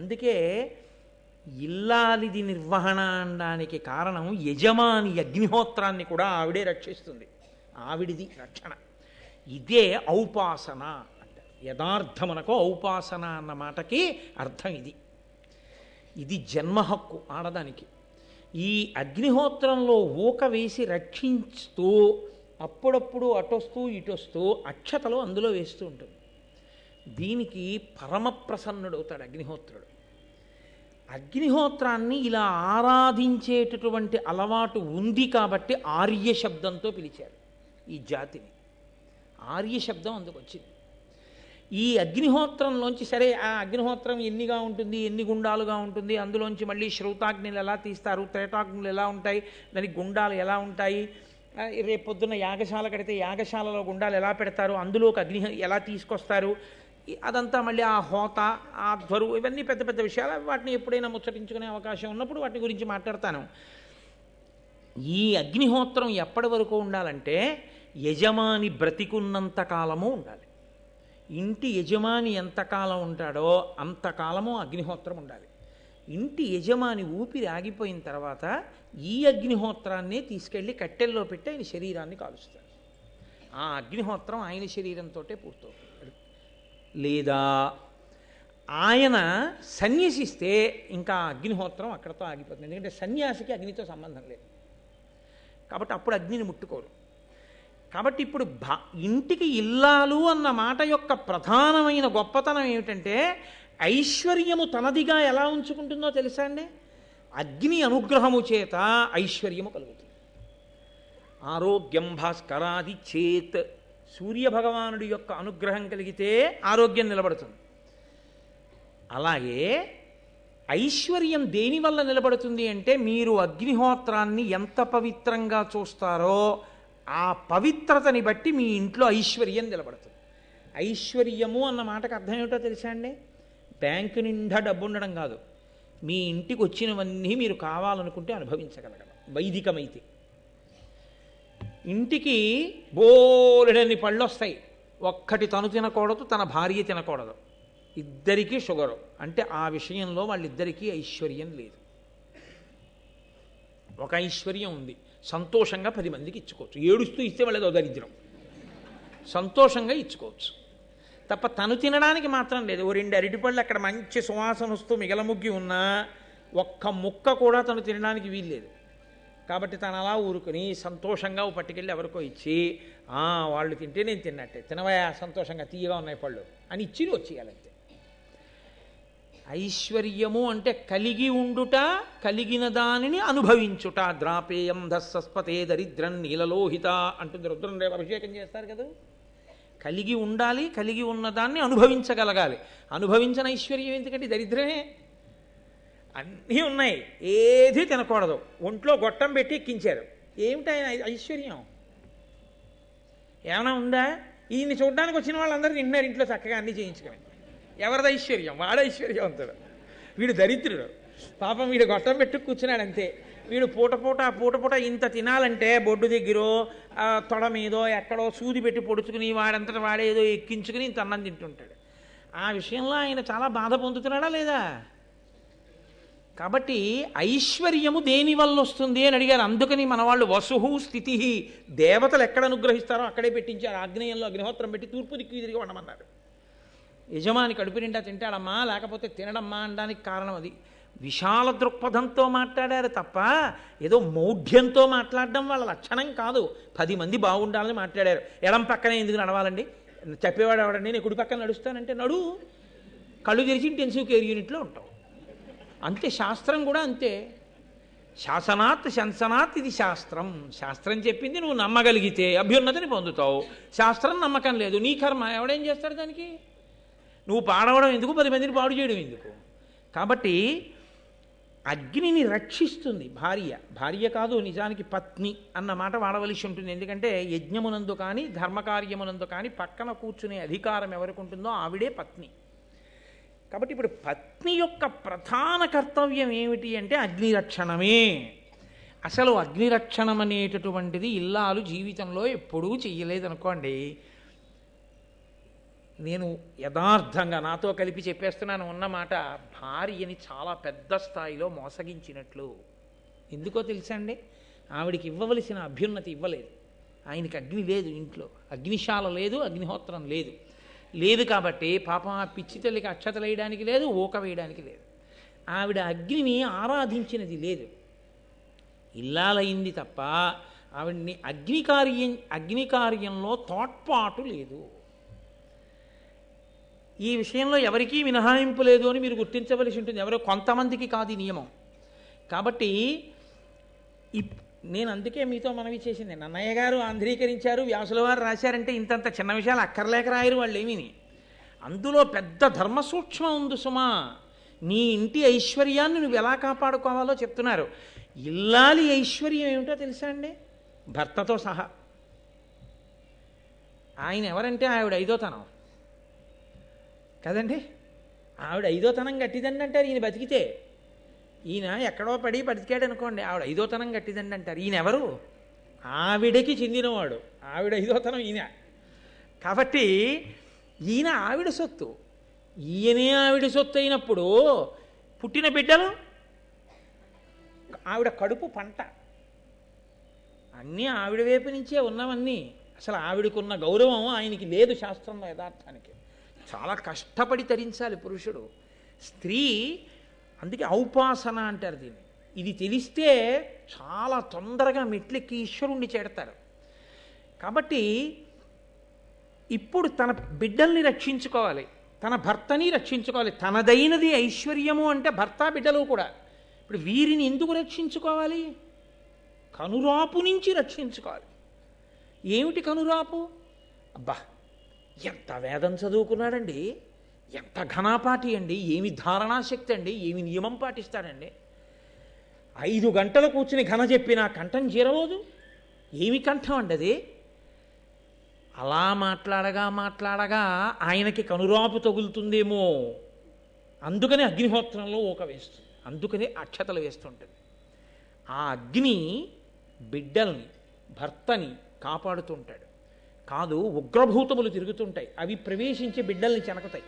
అందుకే ఇల్లాలిది నిర్వహణ అనడానికి కారణం యజమాని అగ్నిహోత్రాన్ని కూడా ఆవిడే రక్షిస్తుంది. ఆవిడిది రక్షణ. ఇదే ఔపాసన అంటారు. యథార్థమునకు ఔపాసన అన్న మాటకి అర్థం ఇది. ఇది జన్మ హక్కు ఆడదానికి. ఈ అగ్నిహోత్రంలో ఊక వేసి రక్షించుతూ అప్పుడప్పుడు అటొస్తూ ఇటొస్తూ అక్షతలు అందులో వేస్తూ ఉంటుంది. దీనికి పరమప్రసన్నుడవుతాడు అగ్నిహోత్రుడు. అగ్నిహోత్రాన్ని ఇలా ఆరాధించేటటువంటి అలవాటు ఉంది కాబట్టి ఆర్య శబ్దంతో పిలిచారు ఈ జాతిని. ఆర్య శబ్దం అందుకు వచ్చింది. ఈ అగ్నిహోత్రంలోంచి సరే ఆ అగ్నిహోత్రం ఎన్నిగా ఉంటుంది, ఎన్ని గుండాలుగా ఉంటుంది, అందులోంచి మళ్ళీ శ్రౌతాగ్నులు ఎలా తీస్తారు, త్రేతాగ్నులు ఎలా ఉంటాయి, దానికి గుండాలు ఎలా ఉంటాయి, రేపు పొద్దున్న యాగశాల కడితే యాగశాలలో గుండాలు ఎలా పెడతారు, అందులోకి అగ్ని ఎలా తీసుకొస్తారు, అదంతా మళ్ళీ ఆ హోత ఆ ధ్వరు ఇవన్నీ పెద్ద పెద్ద విషయాలు. వాటిని ఎప్పుడైనా ముచ్చటించుకునే అవకాశం ఉన్నప్పుడు వాటి గురించి మాట్లాడతాను. ఈ అగ్నిహోత్రం ఎప్పటి వరకు ఉండాలంటే యజమాని బ్రతికున్నంత కాలము ఉండాలి. ఇంటి యజమాని ఎంతకాలం ఉంటాడో అంతకాలము అగ్నిహోత్రం ఉండాలి. ఇంటి యజమాని ఊపిరి ఆగిపోయిన తర్వాత ఈ అగ్నిహోత్రాన్నే తీసుకెళ్ళి కట్టెల్లో పెట్టి ఆయన శరీరాన్ని కాలుస్తాడు. ఆ అగ్నిహోత్రం ఆయన శరీరంతో పూర్తవుతుంది. లేదా ఆయన సన్యసిస్తే ఇంకా అగ్నిహోత్రం అక్కడతో ఆగిపోతుంది. ఎందుకంటే సన్యాసికి అగ్నితో సంబంధం లేదు కాబట్టి అప్పుడు అగ్నిని ముట్టుకోరు. కాబట్టి ఇప్పుడు ఇంటికి ఇల్లాలు అన్న మాట యొక్క ప్రధానమైన గొప్పతనం ఏమిటంటే ఐశ్వర్యము తనదిగా ఎలా ఉంచుకుంటుందో తెలుసా అండి? అగ్ని అనుగ్రహము చేత ఐశ్వర్యము కలుగుతుంది. ఆరోగ్యం భాస్కరాది చేత్, సూర్యభగవానుడి యొక్క అనుగ్రహం కలిగితే ఆరోగ్యం నిలబడుతుంది. అలాగే ఐశ్వర్యం దేనివల్ల నిలబడుతుంది అంటే మీరు అగ్నిహోత్రాన్ని ఎంత పవిత్రంగా చూస్తారో ఆ పవిత్రతని బట్టి మీ ఇంట్లో ఐశ్వర్యం నిలబడుతుంది. ఐశ్వర్యము అన్న మాటకు అర్థం ఏమిటో తెలుసా అండి? బ్యాంకు నిండా డబ్బు ఉండడం కాదు, మీ ఇంటికి వచ్చినవన్నీ మీరు కావాలనుకుంటే అనుభవించగలగడం. వైదికమైతే ఇంటికి బోలెడన్ని పళ్ళు వస్తాయి, ఒక్కటి తను తినకూడదు, తన భార్య తినకూడదు, ఇద్దరికీ షుగరు అంటే ఆ విషయంలో వాళ్ళిద్దరికీ ఐశ్వర్యం లేదు. ఒక ఐశ్వర్యం ఉంది, సంతోషంగా 10 మందికి ఇచ్చుకోవచ్చు. ఏడుస్తూ ఇస్తే వాళ్ళేదో దరిద్రం. సంతోషంగా ఇచ్చుకోవచ్చు తప్ప తను తినడానికి మాత్రం లేదు. ఓ 2 అరటిపళ్ళు అక్కడ మంచి సువాసన వస్తూ మిగలముగ్గి ఉన్నా ఒక్క ముక్క కూడా తను తినడానికి వీల్లేదు. కాబట్టి తను అలా ఊరుకుని సంతోషంగా ఓ పట్టుకెళ్ళి ఎవరికో ఇచ్చి వాళ్ళు తింటే నేను తిన్నట్టే, తినవయా సంతోషంగా తీయగా ఉన్నాయి పళ్ళు అని ఇచ్చి వచ్చేయాలంతే. ఐశ్వర్యము అంటే కలిగి ఉండుట, కలిగిన దానిని అనుభవించుట. ద్రాపేయం ధస్సస్పతే దరిద్రం నీలలోహిత అంటుంది రుద్రం అభిషేకం చేస్తారు కదా. కలిగి ఉండాలి, కలిగి ఉన్నదాన్ని అనుభవించగలగాలి. అనుభవించిన ఐశ్వర్యం ఎందుకంటే దరిద్రమే. అన్నీ ఉన్నాయి, ఏది తినకూడదు, ఒంట్లో గొట్టం పెట్టి ఎక్కించారు. ఏమిటి ఐశ్వర్యం? ఏమైనా ఉందా? ఈయన్ని చూడడానికి వచ్చిన వాళ్ళందరూ తింటున్నారు ఇంట్లో చక్కగా అన్నీ చేయించుకొని. ఎవరిది ఐశ్వర్యం? వాడు ఐశ్వర్యవంతుడు, వీడు దరిద్రుడు. పాపం వీడు గొట్టం పెట్టి కూర్చున్నాడు అంతే. వీడు పూట ఇంత తినాలంటే బొడ్డు దగ్గరో తొడ మీదో ఎక్కడో సూది పెట్టి పొడుచుకుని వాడంతటా వాడే ఏదో ఎక్కించుకుని ఇంత అన్నం తింటుంటాడు. ఆ విషయంలో ఆయన చాలా బాధ పొందుతున్నాడా లేదా? కాబట్టి ఐశ్వర్యము దేనివల్ల వస్తుంది అని అడిగారు. అందుకని మన వాళ్ళు వసుహు స్థితి, దేవతలు ఎక్కడ అనుగ్రహిస్తారో అక్కడే పెట్టించారు. ఆగ్నేయంలో అగ్నిహోత్రం పెట్టి తూర్పు దిక్కు తిరిగి ఉండమన్నారు. యజమాని కడుపు నిండా తింటాడమ్మా, లేకపోతే తినడమ్మా అనడానికి కారణం అది. విశాల దృక్పథంతో మాట్లాడారు తప్ప ఏదో మౌఢ్యంతో మాట్లాడడం వాళ్ళ లక్షణం కాదు. 10 మంది బాగుండాలని మాట్లాడారు. ఎడం పక్కనే ఎందుకు నడవాలండి? చెప్పేవాడు ఎవడండి? నేను కుడి పక్కన నడుస్తానంటే నడు, కళ్ళు తెరిచి ఇంటెన్సివ్ కేర్ యూనిట్లో ఉంటావు అంతే. శాస్త్రం కూడా అంతే. శాసనాత్ శంసనాత్ ఇది శాస్త్రం. శాస్త్రం చెప్పింది నువ్వు నమ్మగలిగితే అభ్యున్నతిని పొందుతావు. శాస్త్రం నమ్మకం లేదు, నీ కర్మ. ఎవడేం చేస్తాడు దానికి? నువ్వు పాడవడం ఎందుకు, 10 మందిని పాడు చేయడం ఎందుకు? కాబట్టి అగ్నిని రక్షిస్తుంది భార్య. భార్య కాదు, నిజానికి పత్ని అన్న మాట వాడవలసి ఉంటుంది. ఎందుకంటే యజ్ఞమునందు కానీ ధర్మకార్యమునందు కానీ పక్కన కూర్చునే అధికారం ఎవరికి ఉంటుందో ఆవిడే పత్ని. కాబట్టి ఇప్పుడు పత్ని యొక్క ప్రధాన కర్తవ్యం ఏమిటి అంటే అగ్నిరక్షణమే. అసలు అగ్నిరక్షణం అనేటటువంటిది ఇల్లాలు జీవితంలో ఎప్పుడూ చెయ్యలేదనుకోండి. నేను యథార్థంగా నాతో కలిపి చెప్పేస్తున్నాను ఉన్నమాట, భార్యని చాలా పెద్ద స్థాయిలో మోసగించినట్లు. ఎందుకో తెలుసా అండి? ఆవిడికి ఇవ్వవలసిన అభ్యున్నతి ఇవ్వలేదు. ఆయనకి అగ్ని లేదు, ఇంట్లో అగ్నిశాల లేదు, అగ్నిహోత్రం లేదు. లేదు కాబట్టి పాపం ఆ పిచ్చి తల్లికి అక్షతలు వేయడానికి లేదు, ఊక వేయడానికి లేదు. ఆవిడ అగ్నిని ఆరాధించినది లేదు. ఇల్లాలైంది తప్ప ఆవిడ్ని అగ్ని కార్యంలో తోడ్పాటు లేదు. ఈ విషయంలో ఎవరికీ మినహాయింపు లేదు అని మీరు గుర్తించవలసి ఉంటుంది. ఎవరో కొంతమందికి కాదు ఈ నియమం. కాబట్టి నేను అందుకే మీతో మనవి చేసింది, నన్నయ్య గారు ఆంధ్రీకరించారు, వ్యాసుల వారు రాశారంటే ఇంతంత చిన్న విషయాలు అక్కర్లేక రాయరు వాళ్ళు ఏమీని. అందులో పెద్ద ధర్మసూక్ష్మం ఉంది సుమా. నీ ఇంటి ఐశ్వర్యాన్ని నువ్వు ఎలా కాపాడుకోవాలో చెప్తున్నారు. ఇల్లాలి ఐశ్వర్యం ఏమిటో తెలుసా అండి? భర్తతో సహా. ఆయన ఎవరంటే ఆవిడ ఐదోతనం కదండి. ఆవిడ ఐదోతనం గట్టిదండి అంటారు ఈయన బతికితే. ఈయన ఎక్కడో పడి బతికాడు అనుకోండి, ఆవిడ ఐదోతనం గట్టిదండి అంటారు. ఈయన ఎవరు? ఆవిడకి చెందినవాడు. ఆవిడ ఐదోతనం ఈయన. కాబట్టి ఈయన ఆవిడ సొత్తు, ఈయనే ఆవిడ సొత్తు అయినప్పుడు పుట్టిన బిడ్డలు ఆవిడ కడుపు పంట అన్నీ ఆవిడ వైపు నుంచే ఉన్నవన్నీ. అసలు ఆవిడకున్న గౌరవం ఆయనకి లేదు శాస్త్రంలో. యథార్థానికి చాలా కష్టపడి తరించాలి పురుషుడు. స్త్రీ అందుకే ఔపాసన అంటారు దీన్ని. ఇది తెలిస్తే చాలా తొందరగా మెట్లెక్కి ఈశ్వరుణ్ణి చేడతారు. కాబట్టి ఇప్పుడు తన బిడ్డల్ని రక్షించుకోవాలి, తన భర్తని రక్షించుకోవాలి. తనదైనది ఐశ్వర్యము అంటే భర్త బిడ్డలు కూడా. ఇప్పుడు వీరిని ఎందుకు రక్షించుకోవాలి? కనురాపు నుంచి రక్షించుకోవాలి. ఏమిటి కనురాపు? అబ్బా, ఎంత వేదం చదువుకున్నాడండి, ఎంత ఘనాపాఠి అండి, ఏమి ధారణాశక్తి అండి, ఏమి నియమం పాటిస్తాడండి. 5 గంటలు కూర్చుని ఘన చెప్పినా కంఠం జీరవదు. ఏమి కంఠం అండి అది? అలా మాట్లాడగా ఆయనకి కనురాపు తగులుతుందేమో, అందుకని అగ్నిహోత్రంలో ఊక వేస్తుంది, అందుకని అక్షతలు వేస్తుంటుంది. ఆ అగ్ని బిడ్డల్ని భర్తని కాపాడుతుంటాడు. కాదు, ఉగ్రభూతములు తిరుగుతుంటాయి, అవి ప్రవేశించి బిడ్డల్ని చెనకతాయి.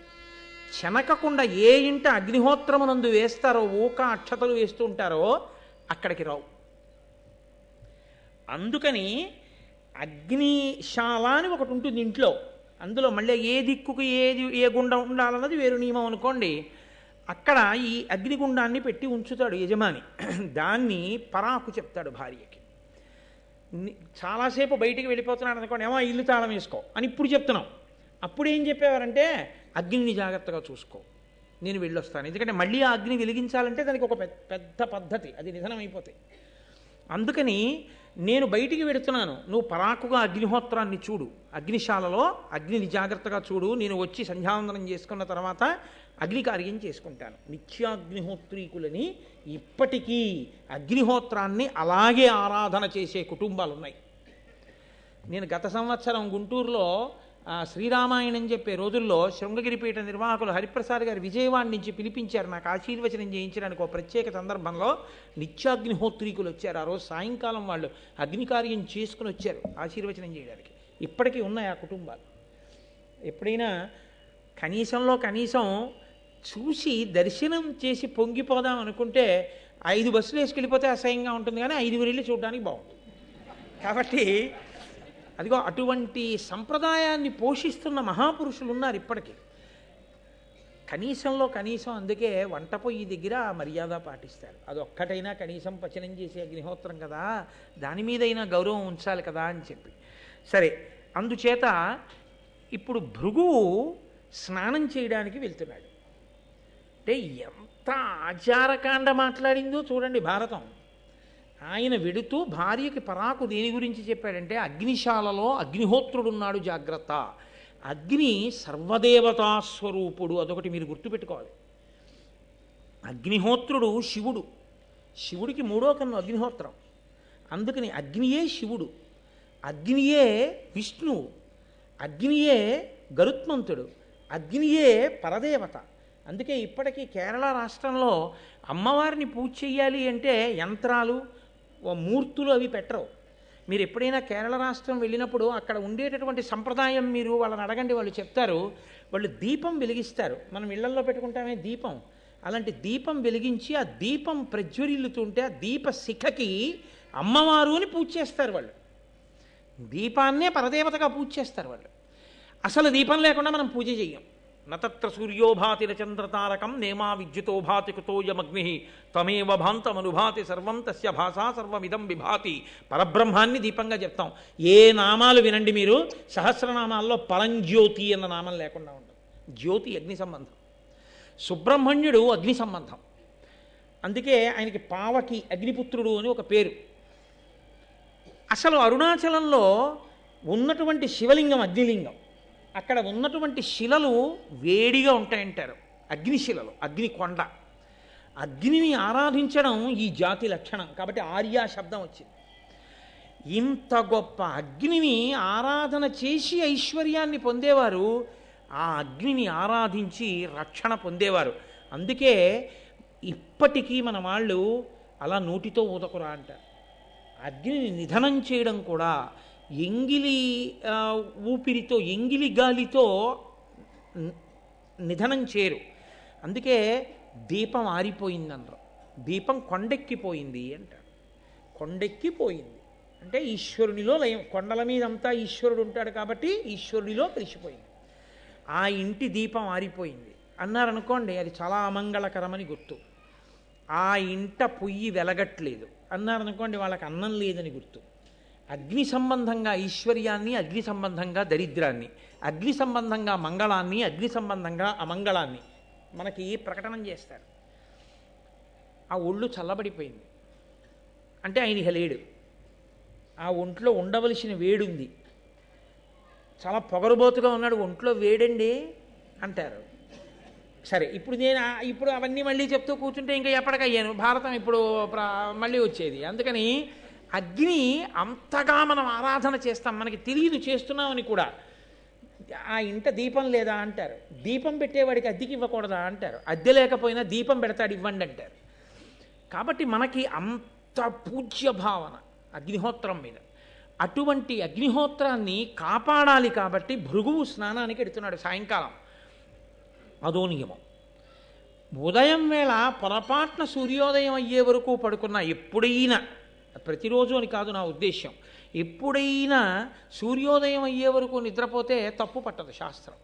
చెనకకుండా ఏ ఇంట అగ్నిహోత్రమునందు వేస్తారో, ఊక అక్షతలు వేస్తూ ఉంటారో అక్కడికి రావు. అందుకని అగ్నిశాల అని ఒకటి ఉంటుంది ఇంట్లో. అందులో మళ్ళీ ఏ దిక్కుకు ఏ గుండం ఉండాలన్నది వేరు నియమం అనుకోండి. అక్కడ ఈ అగ్నిగుండాన్ని పెట్టి ఉంచుతాడు యజమాని. దాన్ని పరాకు చెప్తాడు భార్యకి. చాలాసేపు బయటికి వెళ్ళిపోతున్నాడు అనుకోండి, ఏమో ఇల్లు తాళం వేసుకో అని ఇప్పుడు చెప్తున్నాం. అప్పుడు ఏం చెప్పేవారంటే, అగ్నిని జాగ్రత్తగా చూసుకో, నేను వెళ్ళొస్తాను. ఎందుకంటే మళ్ళీ ఆ అగ్ని వెలిగించాలంటే దానికి ఒక పెద్ద పద్ధతి, అది నిధనం అయిపోతాయి. అందుకని నేను బయటికి వెడుతున్నాను, నువ్వు పరాకుగా అగ్నిహోత్రాన్ని చూడు, అగ్నిశాలలో అగ్నిని జాగ్రత్తగా చూడు, నేను వచ్చి సంధ్యావందనం చేసుకున్న తర్వాత అగ్నికార్యం చేసుకుంటాను. నిత్యాగ్నిహోత్రీకులని ఇప్పటికీ అగ్నిహోత్రాన్ని అలాగే ఆరాధన చేసే కుటుంబాలు ఉన్నాయి. నేను గత సంవత్సరం గుంటూరులో శ్రీరామాయణం చెప్పే రోజుల్లో శృంగగిరిపీఠ నిర్వాహకులు హరిప్రసాద్ గారు విజయవాడ నుంచి పిలిపించారు నాకు ఆశీర్వచనం చేయించడానికి. ఒక ప్రత్యేక సందర్భంలో నిత్యాగ్నిహోత్రీకులు వచ్చారు. ఆ రోజు సాయంకాలం వాళ్ళు అగ్నికార్యం చేసుకుని వచ్చారు ఆశీర్వచనం చేయడానికి. ఇప్పటికీ ఉన్నాయి ఆ కుటుంబాలు. ఎప్పుడైనా కనీసంలో కనీసం చూసి దర్శనం చేసి పొంగిపోదాం అనుకుంటే 5 బస్సులు వేసుకెళ్ళిపోతే అసహ్యంగా ఉంటుంది, కానీ 5 వెళ్ళి చూడడానికి బాగుంటుంది. కాబట్టి అదిగో అటువంటి సంప్రదాయాన్ని పోషిస్తున్న మహాపురుషులు ఉన్నారు ఇప్పటికీ. కనీసంలో కనీసం అందుకే వంట పొయ్యి దగ్గర మర్యాద పాటిస్తారు. అదొక్కటైనా కనీసం పచనం చేసే అగ్నిహోత్రం కదా, దాని మీదైనా గౌరవం ఉంచాలి కదా అని చెప్పి. సరే, అందుచేత ఇప్పుడు భృగువు స్నానం చేయడానికి వెళ్తున్నాడు. అంటే ఎంత ఆచారకాండ మాట్లాడిందో చూడండి భారతం. ఆయన వెడుతూ భార్యకి పరాకు దేని గురించి చెప్పాడంటే, అగ్నిశాలలో అగ్నిహోత్రుడున్నాడు జాగ్రత్త. అగ్ని సర్వదేవతాస్వరూపుడు, అదొకటి మీరు గుర్తుపెట్టుకోవాలి. అగ్నిహోత్రుడు శివుడు, శివుడికి 3వ కన్ను అగ్నిహోత్రం. అందుకని అగ్నియే శివుడు, అగ్నియే విష్ణువు, అగ్నియే గరుత్మంతుడు, అగ్నియే పరదేవత. అందుకే ఇప్పటికీ కేరళ రాష్ట్రంలో అమ్మవారిని పూజ చెయ్యాలి అంటే యంత్రాలు మూర్తులు అవి పెట్టరు. మీరు ఎప్పుడైనా కేరళ రాష్ట్రం వెళ్ళినప్పుడు అక్కడ ఉండేటటువంటి సంప్రదాయం మీరు వాళ్ళని అడగండి, వాళ్ళు చెప్తారు. వాళ్ళు దీపం వెలిగిస్తారు. మనం ఇళ్లల్లో పెట్టుకుంటామే దీపం, అలాంటి దీపం వెలిగించి ఆ దీపం ప్రజ్వరిల్లుతుంటే ఆ దీప శిఖకి అమ్మవారు అని పూజ చేస్తారు వాళ్ళు. దీపాన్నే పరదేవతగా పూజ చేస్తారు వాళ్ళు. అసలు దీపం లేకుండా మనం పూజ చెయ్యం. నతత్ర సూర్యోభాతి చంద్రతారకం నేమా విద్యుతో భాతి కుతోయమగ్ని త్వమేవ భాంతమనుభాతి సర్వం తస్య భాషా సర్వమిదం విభాతి. పరబ్రహ్మాన్ని దీపంగా చెప్తాం. ఏ నామాలు వినండి మీరు, సహస్రనామాల్లో పరంజ్యోతి అన్న నామం లేకుండా ఉండదు. జ్యోతి అగ్ని సంబంధం, సుబ్రహ్మణ్యుడు అగ్ని సంబంధం. అందుకే ఆయనకి పావకి అగ్నిపుత్రుడు అని ఒక పేరు. అసలు అరుణాచలంలో ఉన్నటువంటి శివలింగం అగ్నిలింగం. అక్కడ ఉన్నటువంటి శిలలు వేడిగా ఉంటాయంటారు, అగ్నిశిలలు, అగ్నికొండ. అగ్నిని ఆరాధించడం ఈ జాతి లక్షణం కాబట్టి ఆర్య శబ్దం వచ్చింది. ఇంత గొప్ప అగ్నిని ఆరాధన చేసి ఐశ్వర్యాన్ని పొందేవారు, ఆ అగ్నిని ఆరాధించి రక్షణ పొందేవారు. అందుకే ఇప్పటికీ మన వాళ్ళు అలా నోటితో ఊదకురా అంటారు. అగ్నిని నిధనం చేయడం కూడా ఎంగిలి ఊపిరితో, ఎంగిలి గాలితో నిధనం చేయరు. అందుకే దీపం ఆరిపోయిందన్నారు. దీపం కొండెక్కిపోయింది అంటారు. కొండెక్కిపోయింది అంటే ఈశ్వరునిలో లయం. కొండల మీదంతా ఈశ్వరుడు ఉంటాడు కాబట్టి ఈశ్వరునిలో కలిసిపోయింది. ఆ ఇంటి దీపం ఆరిపోయింది అన్నారనుకోండి, అది చాలా అమంగళకరమని గుర్తు. ఆ ఇంట పొయ్యి వెలగట్లేదు అన్నారనుకోండి, వాళ్ళకి అన్నం లేదని గుర్తు. అగ్ని సంబంధంగా ఐశ్వర్యాన్ని, అగ్ని సంబంధంగా దరిద్రాన్ని, అగ్ని సంబంధంగా మంగళాన్ని, అగ్ని సంబంధంగా అమంగళాన్ని మనకి ప్రకటన చేస్తారు. ఆ ఒళ్ళు చల్లబడిపోయింది అంటే ఆయన ఇహ లేడు. ఆ ఒంట్లో ఉండవలసిన వేడుంది. చాలా పొగరుబోతుగా ఉన్నాడు, ఒంట్లో వేడండి అంటారు. సరే, ఇప్పుడు అవన్నీ మళ్ళీ చెప్తూ కూర్చుంటే ఇంకా ఎప్పటికయ్యాను. భారతం ఇప్పుడు మళ్ళీ వచ్చేది. అందుకని అగ్ని అంతగా మనం ఆరాధన చేస్తాం, మనకి తెలియదు చేస్తున్నామని కూడా. ఆ ఇంట దీపం లేదా అంటారు. దీపం పెట్టేవాడికి అద్దెకి ఇవ్వకూడదా అంటారు. అద్దె లేకపోయినా దీపం పెడతాడు, ఇవ్వండి అంటారు. కాబట్టి మనకి అంత పూజ్య భావన అగ్నిహోత్రం మీద. అటువంటి అగ్నిహోత్రాన్ని కాపాడాలి కాబట్టి భృగువు స్నానానికి ఎడుతున్నాడు సాయంకాలం. అదో నియమం. ఉదయం వేళ పొరపాటున సూర్యోదయం అయ్యే వరకు పడుకున్నా, ఎప్పుడైనా, ప్రతిరోజు అని కాదు నా ఉద్దేశ్యం, ఎప్పుడైనా సూర్యోదయం అయ్యే వరకు నిద్రపోతే తప్పు పట్టదు శాస్త్రం.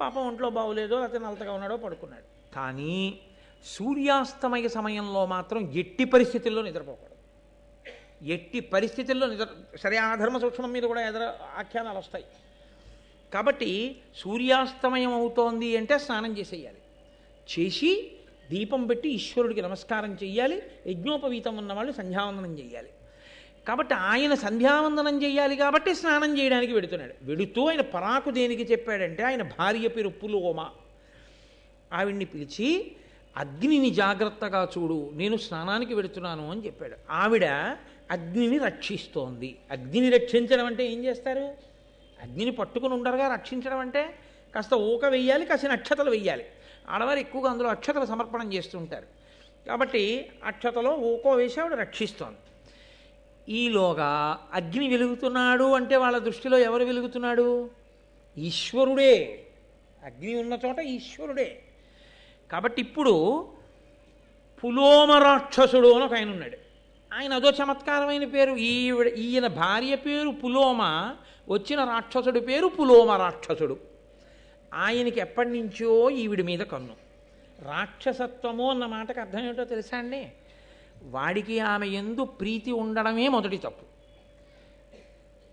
పాపం ఒంట్లో బాగోలేదో లేకపోతే నలతగా ఉన్నాడో పడుకున్నాడు. కానీ సూర్యాస్తమయ సమయంలో మాత్రం ఎట్టి పరిస్థితుల్లో నిద్రపోకూడదు. ఎట్టి పరిస్థితుల్లో సరే, ఆధర్మ సూక్ష్మం మీద కూడా ఆఖ్యానాలు వస్తాయి. కాబట్టి సూర్యాస్తమయం అవుతోంది అంటే స్నానం చేసేయాలి. చేసి దీపం పెట్టి ఈశ్వరుడికి నమస్కారం చెయ్యాలి. యజ్ఞోపవీతం ఉన్నవాళ్ళు సంధ్యావందనం చెయ్యాలి. కాబట్టి ఆయన సంధ్యావందనం చెయ్యాలి కాబట్టి స్నానం చేయడానికి వెడుతున్నాడు. వెడుతూ ఆయన పరాకు దేనికి చెప్పాడంటే, ఆయన భార్య పేరు పులోమ. ఆవిడ్ని పిలిచి అగ్నిని జాగ్రత్తగా చూడు, నేను స్నానానికి వెడుతున్నాను అని చెప్పాడు. ఆవిడ అగ్నిని రక్షిస్తోంది. అగ్నిని రక్షించడం అంటే ఏం చేస్తారు? అగ్నిని పట్టుకుని ఉండరుగా. రక్షించడం అంటే కాస్త ఊక వెయ్యాలి, కాసిన అక్షతలు వెయ్యాలి. ఆడవారు ఎక్కువగా అందులో అక్షతలు సమర్పణం చేస్తుంటారు. కాబట్టి అక్షతలో ఊకో వేసి ఆవిడ రక్షిస్తోంది. ఈలోగా అగ్ని వెలుగుతున్నాడు అంటే వాళ్ళ దృష్టిలో ఎవరు వెలుగుతున్నాడు? ఈశ్వరుడే. అగ్ని ఉన్న చోట ఈశ్వరుడే. కాబట్టి ఇప్పుడు పులోమ రాక్షసుడు అని ఒక ఆయన ఉన్నాడు. ఆయన అదో చమత్కారమైన పేరు. ఈయన భార్య పేరు పులోమ, వచ్చిన రాక్షసుడి పేరు పులోమ రాక్షసుడు. ఆయనకి ఎప్పటి నుంచో ఈవిడి మీద కన్ను. రాక్షసత్వము అన్న మాటకు అర్థం ఏమిటో తెలుసా అండి? వాడికి ఆమె యందు ప్రీతి ఉండడమే మొదటి తప్పు.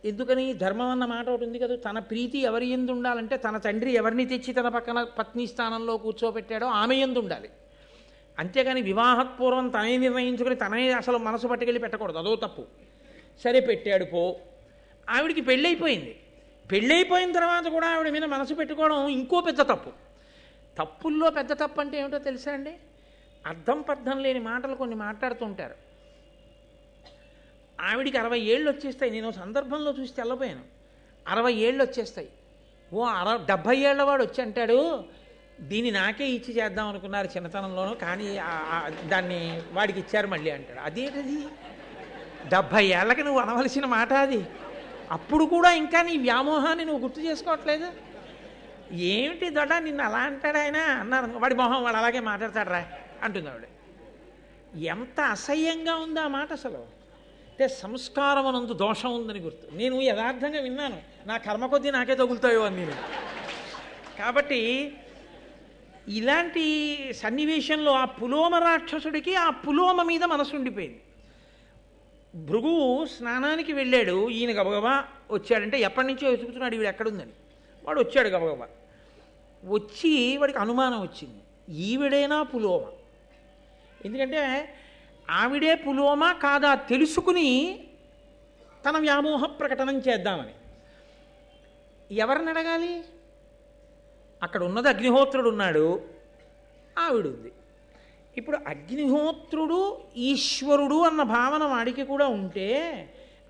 ఎందుకని? ధర్మం అన్న మాట ఒకటి ఉంది కదా, తన ప్రీతి ఎవరి యందు ఉండాలంటే తన తండ్రి ఎవరిని తెచ్చి తన పక్కన పత్ని స్థానంలో కూర్చోబెట్టాడో ఆమె యందు ఉండాలి. అంతేగాని వివాహపూర్వం తనే నిర్ణయించుకుని తనే అసలు మనసు పట్టుకెళ్ళి పెట్టకూడదు, అదో తప్పు. సరే పెట్టాడు పో. ఆవిడికి పెళ్ళైపోయింది. పెళ్ళైపోయిన తర్వాత కూడా ఆవిడ మీద మనసు పెట్టుకోవడం ఇంకో పెద్ద తప్పు. తప్పుల్లో పెద్ద తప్పు అంటే ఏమిటో తెలుసా అండి? అర్థం పర్థం లేని మాటలు కొన్ని మాట్లాడుతుంటారు. ఆవిడికి 60 ఏళ్ళు వచ్చేస్తాయి. నేను సందర్భంలో చూసి తెల్లపోయాను. 60 ఏళ్ళు వచ్చేస్తాయి. 70 ఏళ్ల వాడు వచ్చి అంటాడు, దీన్ని నాకే ఇచ్చి చేద్దాం అనుకున్నారు చిన్నతనంలోనూ, కానీ దాన్ని వాడికి ఇచ్చారు మళ్ళీ అంటాడు. అదేంటది? 70 ఏళ్ళకి నువ్వు అనవలసిన మాట అది. అప్పుడు కూడా ఇంకా నీ వ్యామోహాన్ని నువ్వు గుర్తు చేసుకోవట్లేదు. ఏమిటి దొడ్డ నిన్ను అలా అంటాడు ఆయన అన్నారు. వాడి మొహం వాడు అలాగే మాట్లాడతాడు రా అంటుంది ఆవిడ. ఎంత అసహ్యంగా ఉంది ఆ మాట అసలు. అంటే సంస్కారం అనందు దోషం ఉందని గుర్తు. నేను యథార్థంగా విన్నాను, నా కర్మ కొద్దీ నాకే తగులుతాయో అని నేను. కాబట్టి ఇలాంటి సన్నివేశంలో ఆ పులోమ రాక్షసుడికి ఆ పులోమ మీద మనసు ఉండిపోయింది. భృగువు స్నానానికి వెళ్ళాడు, ఈయన గబగబా వచ్చాడంటే ఎప్పటి నుంచో వెతుకుతున్నాడు ఈవిడ ఎక్కడుందని. వాడు వచ్చాడు గబగబా. వచ్చి వాడికి అనుమానం వచ్చింది, ఈవిడేనా పులోమ? ఎందుకంటే ఆవిడే పులోమ కాదా తెలుసుకుని తన వ్యామోహ ప్రకటనం చేద్దామని. ఎవరిని అడగాలి? అక్కడ ఉన్నది అగ్నిహోత్రుడు ఉన్నాడు, ఆవిడుంది. ఇప్పుడు అగ్నిహోత్రుడు ఈశ్వరుడు అన్న భావన వాడికి కూడా ఉంటే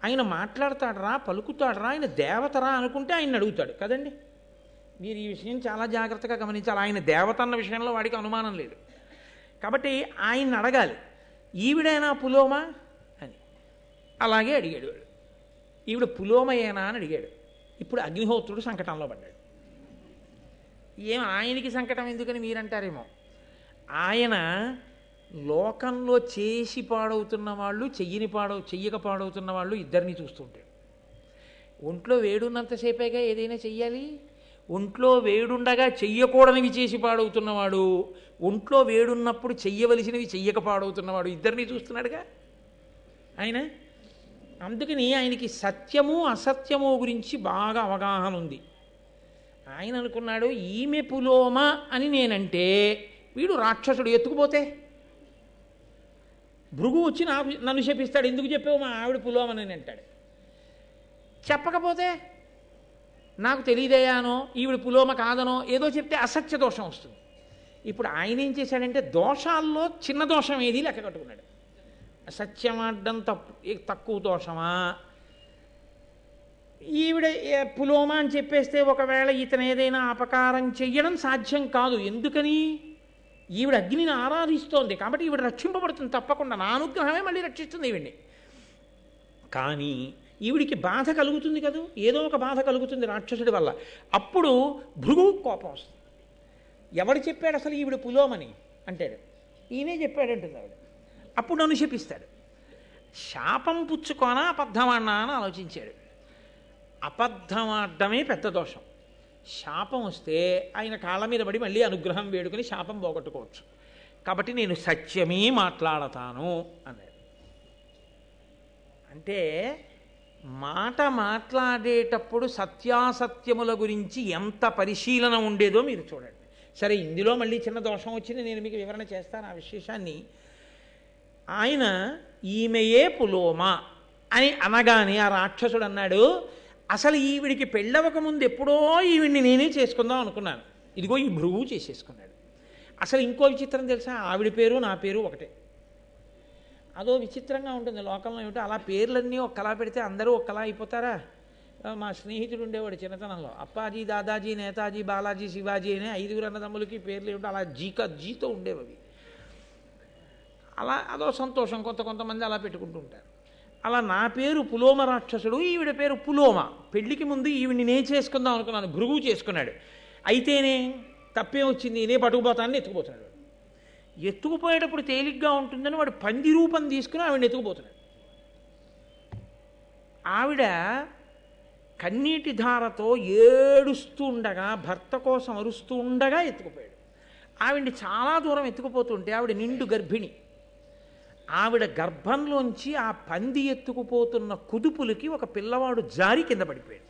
ఆయన మాట్లాడతాడరా, పలుకుతాడరా, ఆయన దేవతరా అనుకుంటే ఆయన అడుగుతాడు కదండి. మీరు ఈ విషయం చాలా జాగ్రత్తగా గమనించాలి. ఆయన దేవత అన్న విషయంలో వాడికి అనుమానం లేదు. కాబట్టి ఆయన్ని అడగాలి, ఈవిడైనా పులోమ అని. అలాగే అడిగాడు వాడు, ఈవిడ పులోమయేనా అని అడిగాడు. ఇప్పుడు అగ్నిహోత్రుడు సంకటంలో పడ్డాడు. ఆయనకి సంకటం ఎందుకని మీరంటారేమో. ఆయన లోకంలో చేసి పాడవుతున్న వాళ్ళు, చెయ్యక పాడవుతున్న వాళ్ళు ఇద్దరిని చూస్తుంటాడు. ఒంట్లో వేడున్నంతసేపేగా ఏదైనా చెయ్యాలి. ఒంట్లో వేడుండగా చెయ్యకూడనివి చేసి పాడవుతున్నవాడు, ఒంట్లో వేడున్నప్పుడు చెయ్యవలసినవి చెయ్యక పాడవుతున్నవాడు, ఇద్దరిని చూస్తున్నాడుగా ఆయన. అందుకని ఆయనకి సత్యము అసత్యము గురించి బాగా అవగాహన ఉంది. ఆయన అనుకున్నాడు, ఈమె పులోమ అని నేనంటే వీడు రాక్షసుడు ఎత్తుకుపోతే భృగు వచ్చి నన్ను శపిస్తాడు, ఎందుకు చెప్పావు మా ఆవిడ పులోమని అంటాడు. చెప్పకపోతే నాకు తెలియదయానో ఈవిడ పులోమ కాదనో ఏదో చెప్తే అసత్య దోషం వస్తుంది. ఇప్పుడు ఆయన ఏం చేశాడంటే దోషాల్లో చిన్న దోషం ఏది లెక్క కట్టుకున్నాడు. సత్యమాడ్డం తక్కువ దోషమా, ఈవిడ పులోమ అని చెప్పేస్తే ఒకవేళ ఇతను ఏదైనా అపకారం చెయ్యడం సాధ్యం కాదు. ఎందుకని? ఈవిడ అగ్నిని ఆరాధిస్తోంది కాబట్టి ఈవిడ రక్షింపబడుతుంది తప్పకుండా, నా అనుగ్రహమే మళ్ళీ రక్షిస్తుంది ఈవిడ్ని. కానీ ఈవిడికి బాధ కలుగుతుంది కదూ, ఏదో ఒక బాధ కలుగుతుంది రాక్షసుడి వల్ల. అప్పుడు భృగువు కోపం వస్తుంది. ఎవడు చెప్పాడు అసలు ఈవిడ పులోమని అంటాడు, ఈయనే చెప్పాడంటుంది ఆవిడ. అప్పుడు నన్ను శపిస్తాడు. శాపం పుచ్చుకోనా అబద్ధమాడినా అని ఆలోచించాడు. అబద్ధమాడమే పెద్ద దోషం. శాపం వస్తే ఆయన కాళ్ళ మీద పడి మళ్ళీ అనుగ్రహం వేడుకొని శాపం పోగొట్టుకోవచ్చు. కాబట్టి నేను సత్యమే మాట్లాడతాను అన్నాడు. అంటే మాట మాట్లాడేటప్పుడు సత్యాసత్యముల గురించి ఎంత పరిశీలన ఉండేదో మీరు చూడండి. సరే, ఇందులో మళ్ళీ చిన్న దోషం వచ్చింది, నేను మీకు వివరణ చేస్తాను ఆ విశేషాన్ని. ఆయన ఈమెయే పులోమ అని అనగానే ఆ రాక్షసుడు అన్నాడు, అసలు ఈవిడికి పెళ్ళవక ముందు ఎప్పుడో ఈవిడిని నేనే చేసుకుందాం అనుకున్నాను, ఇదిగో ఈ భృగువు చేసేసుకున్నాడు. అసలు ఇంకో విచిత్రం తెలుసా, ఆవిడ పేరు నా పేరు ఒకటే. అదో విచిత్రంగా ఉంటుంది లోకంలో. ఏమిటో అలా పేర్లన్నీ ఒక్కలా పెడితే అందరూ ఒక్కలా అయిపోతారా? మా స్నేహితుడు ఉండేవాడు చిన్నతనంలో, అప్పాజీ, దాదాజీ, నేతాజీ, బాలాజీ, శివాజీ అనే 5 అన్నదమ్ములకి పేర్లు ఏమిటో అలా జీతో ఉండేవి. అలా అదో సంతోషం, కొంతమంది అలా పెట్టుకుంటూ ఉంటారు. అలా నా పేరు పులోమ రాక్షసుడు, ఈవిడ పేరు పులోమ. పెళ్లికి ముందు ఈవిడిని నేను చేసుకుందాం అనుకున్నాను, భృగువు చేసుకున్నాడు. అయితేనే తప్పేం వచ్చింది, నేనే పట్టుకుపోతానని ఎత్తుకుపోతున్నాడు. ఎత్తుకుపోయేటప్పుడు తేలిగ్గా ఉంటుందని వాడు పంది రూపం తీసుకుని ఆవిడని ఎత్తుకుపోతున్నాడు. ఆవిడ కన్నీటి ధారతో ఏడుస్తూ ఉండగా, భర్త కోసం అరుస్తూ ఉండగా ఎత్తుకుపోయాడు. ఆవిడ్ని చాలా దూరం ఎత్తుకుపోతుంటే ఆవిడ నిండు గర్భిణి. ఆవిడ గర్భంలోంచి ఆ పంది ఎత్తుకుపోతున్న కుదుపులకి ఒక పిల్లవాడు జారి కింద పడిపోయాడు.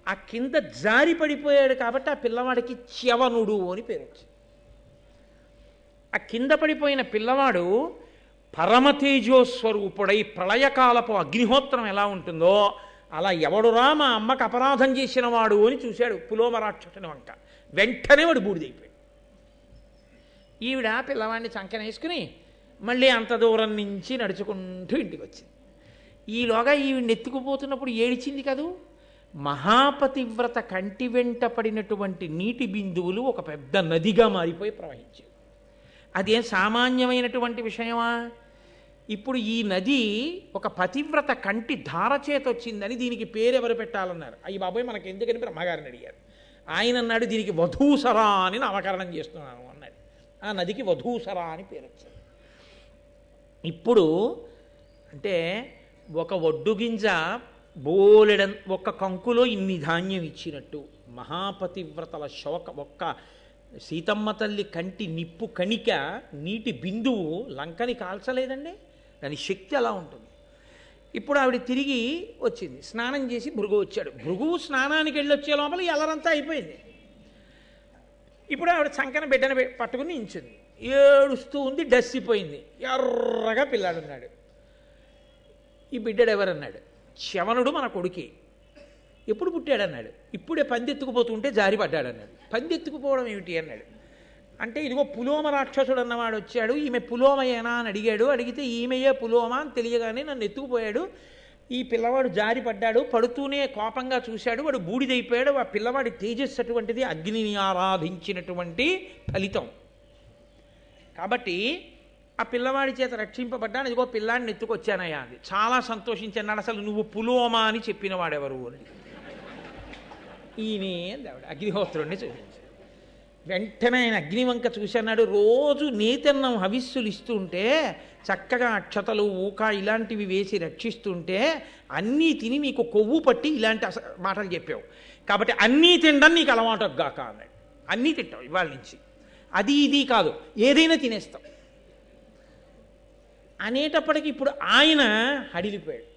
ఆ కింద జారి పడిపోయాడు కాబట్టి ఆ పిల్లవాడికి చ్యవనుడు అని పేరు వచ్చింది. ఆ కింద పడిపోయిన పిల్లవాడు పరమతేజోస్వరూపుడై ప్రళయకాలపు అగ్నిహోత్రం ఎలా ఉంటుందో అలా ఎవడురా మా అమ్మకు అపరాధం చేసిన వాడు అని చూశాడు పులోమ రాక్షసుని వంక. వెంటనే వాడు బూడిదైపోయాడు. ఈవిడ పిల్లవాడిని చంకనేసుకుని మళ్ళీ అంత దూరం నుంచి నడుచుకుంటూ ఇంటికి వచ్చింది. ఈలోగా ఈవిడ్ని ఎత్తుకుపోతున్నప్పుడు ఏడిచింది కదూ. మహాపతివ్రత కంటి వెంట పడినటువంటి నీటి బిందువులు ఒక పెద్ద నదిగా మారిపోయి ప్రవహించాయి. అదేం సామాన్యమైనటువంటి విషయమా? ఇప్పుడు ఈ నది ఒక పతివ్రత కంటి ధార చేత వచ్చిందని దీనికి పేరు ఎవరు పెట్టాలన్నారు. అయ్యి బాబోయ్ మనకి ఎందుకని బ్రహ్మగారిని అడిగారు. ఆయన అన్నాడు దీనికి వధూసరా అని నామకరణం చేస్తున్నాను అన్నాడు. ఆ నదికి వధూసరా అని పేరు వచ్చింది. ఇప్పుడు అంటే ఒక ఒడ్డు గింజ ఒక కంకులో ఇన్ని ధాన్యం ఇచ్చినట్టు మహాపతివ్రతల శోక ఒక్క సీతమ్మ తల్లి కంటి నిప్పు కణిక నీటి బిందువు లంకని కాల్చలేదండి. దాని శక్తి అలా ఉంటుంది. ఇప్పుడు ఆవిడ తిరిగి వచ్చింది, స్నానం చేసి భృగు వచ్చాడు. భృగువు స్నానానికి వెళ్ళి వచ్చే లోపల ఎల్లరంతా అయిపోయింది. ఇప్పుడు ఆవిడ చంకన బిడ్డను పట్టుకుని నించుంది, ఏడుస్తూ ఉంది, డస్సిపోయింది. ఎర్రగా పిల్లాడున్నాడు. ఈ బిడ్డడు ఎవరన్నాడు? శవనుడు మన కొడుకే. ఎప్పుడు పుట్టాడన్నాడు? ఇప్పుడే పందెత్తుకుపోతుంటే జారి పడ్డాడన్నాడు. పందెత్తుకుపోవడం ఏమిటి అన్నాడు. అంటే ఇదిగో పులోమ రాక్షసుడు అన్నవాడు వచ్చాడు, ఈమె పులోమయేనా అని అడిగాడు. అడిగితే ఈమెయే పులోమ అని తెలియగానే నన్ను ఎత్తుకుపోయాడు. ఈ పిల్లవాడు జారి పడ్డాడు, పడుతూనే కోపంగా చూశాడు, వాడు బూడిదైపోయాడు. ఆ పిల్లవాడి తేజస్సు అటువంటిది, అగ్నిని ఆరాధించినటువంటి ఫలితం. కాబట్టి ఆ పిల్లవాడి చేత రక్షింపబడ్డాను. ఇదిగో పిల్లాడిని ఎత్తుకొచ్చానయ్యా అది. చాలా సంతోషించన్నాడు. అసలు నువ్వు పులోమ అని చెప్పిన వాడెవరు అని. ఈయనే ఆవిడ అగ్నిహోత్రుడిని చూపించాడు. వెంటనే ఆయన అగ్నివంక చూశాడు. రోజు నేతన్నం హవిస్సులు ఇస్తుంటే చక్కగా అక్షతలు ఊక ఇలాంటివి వేసి రక్షిస్తుంటే అన్నీ తిని నీకు కొవ్వు పట్టి ఇలాంటి మాటలు చెప్పావు కాబట్టి అన్నీ తినడం నీకు అలవాటు గాక అన్నాడు. అన్నీ తింటావు ఇవాళ నుంచి, అది ఇది కాదు ఏదైనా తినేస్తావు అనేటప్పటికి ఇప్పుడు ఆయన హడిలిపోయాడు.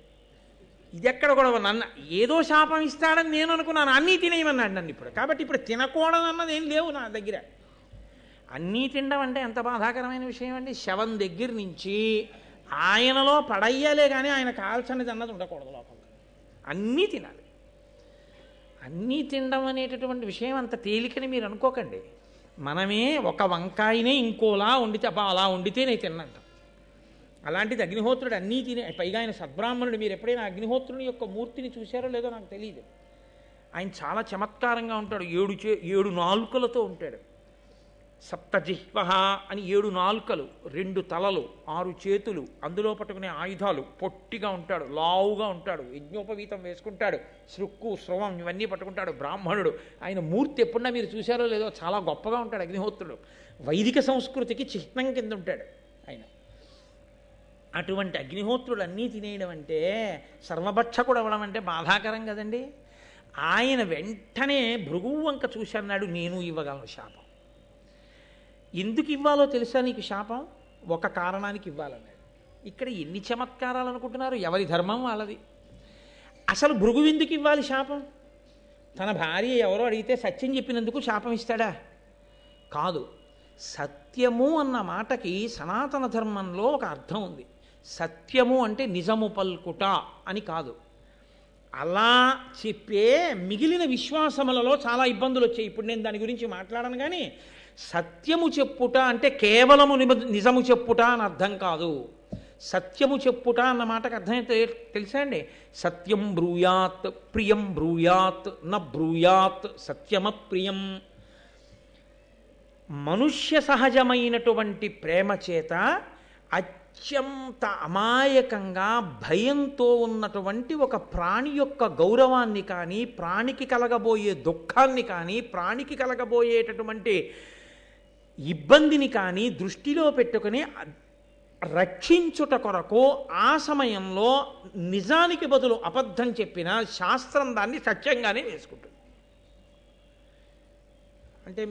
ఇది ఎక్కడ కూడా నన్ను ఏదో శాపం ఇస్తాడని నేను అనుకున్నాను, అన్నీ తినేయమన్నాడు నన్ను ఇప్పుడు. కాబట్టి ఇప్పుడు తినకూడదు అన్నది ఏం లేవు నా దగ్గర. అన్నీ తినడం అంటే ఎంత బాధాకరమైన విషయం అండి. శవం దగ్గర నుంచి ఆయనలో పడయ్యాలే కానీ ఆయన కాల్చనిది అన్నది ఉండకూడదు లోపల. అన్నీ తినాలి. అన్నీ తినడం అనేటటువంటి విషయం అంత తేలికని మీరు అనుకోకండి. మనమే ఒక వంకాయనే ఇంకోలా వండితే అబ్బా అలా వండితే నేను తిన్నంట. అలాంటిది అగ్నిహోత్రుడు అన్నీ తినే, పైగా ఆయన సద్బ్రాహ్మణుడు. మీరు ఎప్పుడైనా అగ్నిహోత్రుని యొక్క మూర్తిని చూశారో లేదో నాకు తెలియదు. ఆయన చాలా చమత్కారంగా ఉంటాడు. 7 నాలుకలతో ఉంటాడు. సప్తజిహ్వ అని 7 నాలుకలు, 2 తలలు, 6 చేతులు, అందులో పట్టుకునే ఆయుధాలు, పొట్టిగా ఉంటాడు, లావుగా ఉంటాడు, యజ్ఞోపవీతం వేసుకుంటాడు, శృక్కు స్రవం ఇవన్నీ పట్టుకుంటాడు. బ్రాహ్మణుడు. ఆయన మూర్తి ఎప్పుడన్నా మీరు చూశారో లేదో చాలా గొప్పగా ఉంటాడు అగ్నిహోత్రుడు. వైదిక సంస్కృతికి చిహ్నం కింద ఉంటాడు ఆయన. అటువంటి అగ్నిహోత్రుడు అన్నీ తినేయడం అంటే, సర్వభక్షకుడు అవ్వడం అంటే బాధాకరం కదండి. ఆయన వెంటనే భృగువు వంక చూసి అన్నాడు, నేను ఇవ్వగలను శాపం. ఎందుకు ఇవ్వాలో తెలుసా నీకు శాపం? ఒక కారణానికి ఇవ్వాలన్నాడు. ఇక్కడ ఎన్ని చమత్కారాలు అనుకుంటున్నారు? ఎవరి ధర్మం వాళ్ళది. అసలు భృగువు ఎందుకు ఇవ్వాలి శాపం? తన భార్య ఎవరో అడిగితే సత్యం చెప్పినందుకు శాపం ఇస్తాడా? కాదు. సత్యము అన్న మాటకి సనాతన ధర్మంలో ఒక అర్థం ఉంది. సత్యము అంటే నిజము పల్కుట అని కాదు. అలా చెప్పే మిగిలిన విశ్వాసములలో చాలా ఇబ్బందులు వచ్చాయి. ఇప్పుడు నేను దాని గురించి మాట్లాడను. కానీ సత్యము చెప్పుట అంటే కేవలము నిజము చెప్పుట అని అర్థం కాదు. సత్యము చెప్పుట అన్న మాటకు అర్థం తెలుసా అండి? సత్యం బ్రూయాత్ ప్రియం బ్రూయాత్ న బ్రూయాత్ సత్యమప్రియం. మనుష్య సహజమైనటువంటి ప్రేమ చేత అత్యంత అమాయకంగా భయంతో ఉన్నటువంటి ఒక ప్రాణి యొక్క గౌరవాన్ని కానీ, ప్రాణికి కలగబోయే దుఃఖాన్ని కానీ, ప్రాణికి కలగబోయేటటువంటి ఇబ్బందిని కానీ దృష్టిలో పెట్టుకుని రక్షించుట కొరకు ఆ సమయంలో నిజానికి బదులు అబద్ధం చెప్పిన శాస్త్రం దాన్ని సత్యంగానే వేసుకుంటుంది. అంటే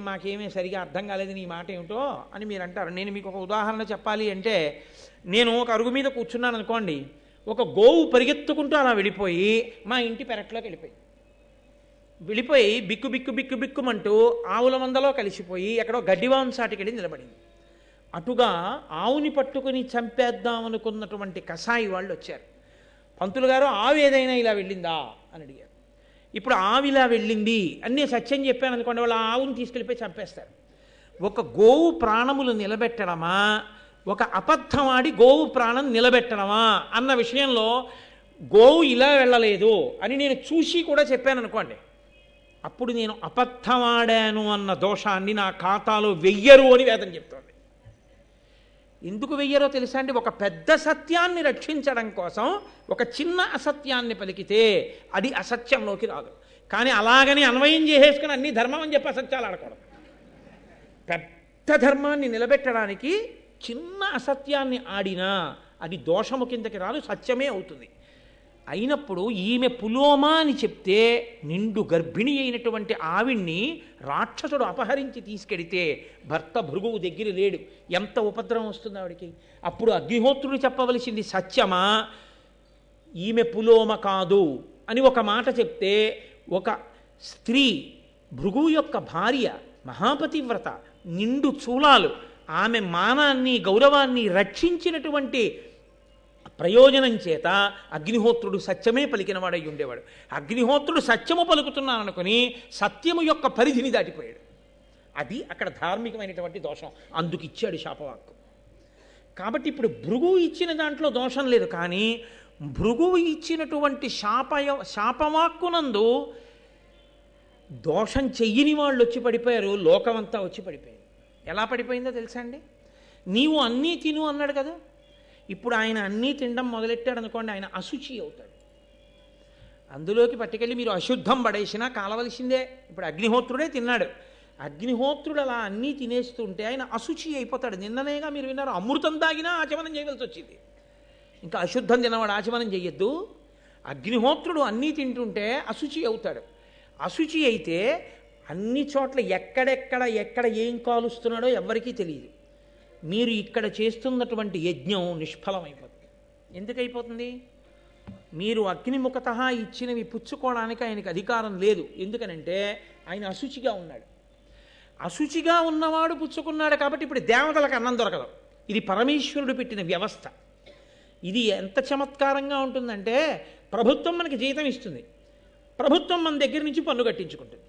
మాకేమీ సరిగా అర్థం కాలేదు నీ మాట ఏమిటో అని మీరు అంటారు. నేను మీకు ఒక ఉదాహరణ చెప్పాలి అంటే, నేను ఒక అరుగు మీద కూర్చున్నాను అనుకోండి, ఒక గోవు పరిగెత్తుకుంటూ అలా వెళ్ళిపోయి మా ఇంటి పెరట్లోకి వెళ్ళిపోయి బిక్కు బిక్కు బిక్కు బిక్కుమంటూ ఆవుల మందలో కలిసిపోయి ఎక్కడో గడ్డివాంసాటికి వెళ్ళి నిలబడింది. అటుగా ఆవుని పట్టుకుని చంపేద్దామనుకున్నటువంటి కసాయి వాళ్ళు వచ్చారు. పంతులు గారు, ఆవు ఏదైనా ఇలా వెళ్ళిందా అని అడిగారు. ఇప్పుడు ఆవు ఇలా వెళ్ళింది అన్నీ సత్యం చెప్పాను అనుకోండి, వాళ్ళు ఆవుని తీసుకెళ్ళిపోయి చంపేస్తారు. ఒక గోవు ప్రాణములు నిలబెట్టడమా, ఒక అబద్ధమాడి గోవు ప్రాణం నిలబెట్టడమా అన్న విషయంలో గోవు ఇలా వెళ్ళలేదు అని నేను చూసి కూడా చెప్పాను అనుకోండి, అప్పుడు నేను అబద్ధమాడాను అన్న దోషాన్ని నా ఖాతాలో వెయ్యరు అని వేదం చెప్తోంది. ఎందుకు వెయ్యరో తెలుసా అండి? ఒక పెద్ద సత్యాన్ని రక్షించడం కోసం ఒక చిన్న అసత్యాన్ని పలికితే అది అసత్యంలోకి రాదు. కానీ అలాగని అన్వయం చేసేసుకుని అన్ని ధర్మం అని చెప్పి అసత్యాలు ఆడకూడదు. పెద్ద ధర్మాన్ని నిలబెట్టడానికి చిన్న అసత్యాన్ని ఆడినా అది దోషము కిందకి రాదు, సత్యమే అవుతుంది. అయినప్పుడు ఈమె పులోమా అని చెప్తే నిండు గర్భిణి అయినటువంటి ఆవిడ్ని రాక్షసుడు అపహరించి తీసుకెడితే భర్త భృగువు దగ్గర లేడు, ఎంత ఉపద్రవం వస్తుంది ఆవిడికి. అప్పుడు అగ్నిహోత్రుడు చెప్పవలసింది సత్యమా, ఈమె పులోమ కాదు అని ఒక మాట చెప్తే, ఒక స్త్రీ భృగువు యొక్క భార్య మహాపతివ్రత నిండు చూలాలు, ఆమె మానాన్ని గౌరవాన్ని రక్షించినటువంటి ప్రయోజనం చేత అగ్నిహోత్రుడు సత్యమే పలికినవాడై ఉండేవాడు. అగ్నిహోత్రుడు సత్యము పలుకుతున్నాను అనుకుని సత్యము యొక్క పరిధిని దాటిపోయాడు. అది అక్కడ ధార్మికమైనటువంటి దోషం, అందుకు ఇచ్చాడు శాపవాక్కు. కాబట్టి ఇప్పుడు భృగువు ఇచ్చిన దాంట్లో దోషం లేదు, కానీ భృగువు ఇచ్చినటువంటి శాపవాక్కునందు దోషం చెయ్యని వాళ్ళు వచ్చి పడిపోయారు, లోకమంతా వచ్చి పడిపోయారు. ఎలా పడిపోయిందో తెలుసా అండి? నీవు అన్నీ తిను అన్నాడు కదా, ఇప్పుడు ఆయన అన్నీ తినడం మొదలెట్టాడు అనుకోండి, ఆయన అశుచి అవుతాడు. అందులోకి పట్టుకెళ్ళి మీరు అశుద్ధం పడేసినా కాలవలసిందే. ఇప్పుడు అగ్నిహోత్రుడే తిన్నాడు, అగ్నిహోత్రుడు అలా అన్నీ తినేస్తుంటే ఆయన అశుచి అయిపోతాడు. నిన్ననేగా మీరు విన్నారు, అమృతం తాగినా ఆచమనం చేయవలసి వచ్చింది. ఇంకా అశుద్ధం తినవాడు ఆచమనం చెయ్యొద్దు. అగ్నిహోత్రుడు అన్నీ తింటుంటే అశుచి అవుతాడు. అశుచి అయితే అన్ని చోట్ల ఎక్కడ ఏం కాలుస్తున్నాడో ఎవ్వరికీ తెలియదు. మీరు ఇక్కడ చేస్తున్నటువంటి యజ్ఞం నిష్ఫలమైపోతుంది. ఎందుకైపోతుంది? మీరు అగ్నిముఖత ఇచ్చినవి పుచ్చుకోవడానికి ఆయనకు అధికారం లేదు. ఎందుకనంటే ఆయన అశుచిగా ఉన్నాడు. అశుచిగా ఉన్నవాడు పుచ్చుకున్నాడు కాబట్టి ఇప్పుడు దేవతలకు అన్నం దొరకదు. ఇది పరమేశ్వరుడు పెట్టిన వ్యవస్థ. ఇది ఎంత చమత్కారంగా ఉంటుందంటే, ప్రభుత్వం మనకి జీతం ఇస్తుంది, ప్రభుత్వం మన దగ్గర నుంచి పన్ను కట్టించుకుంటుంది.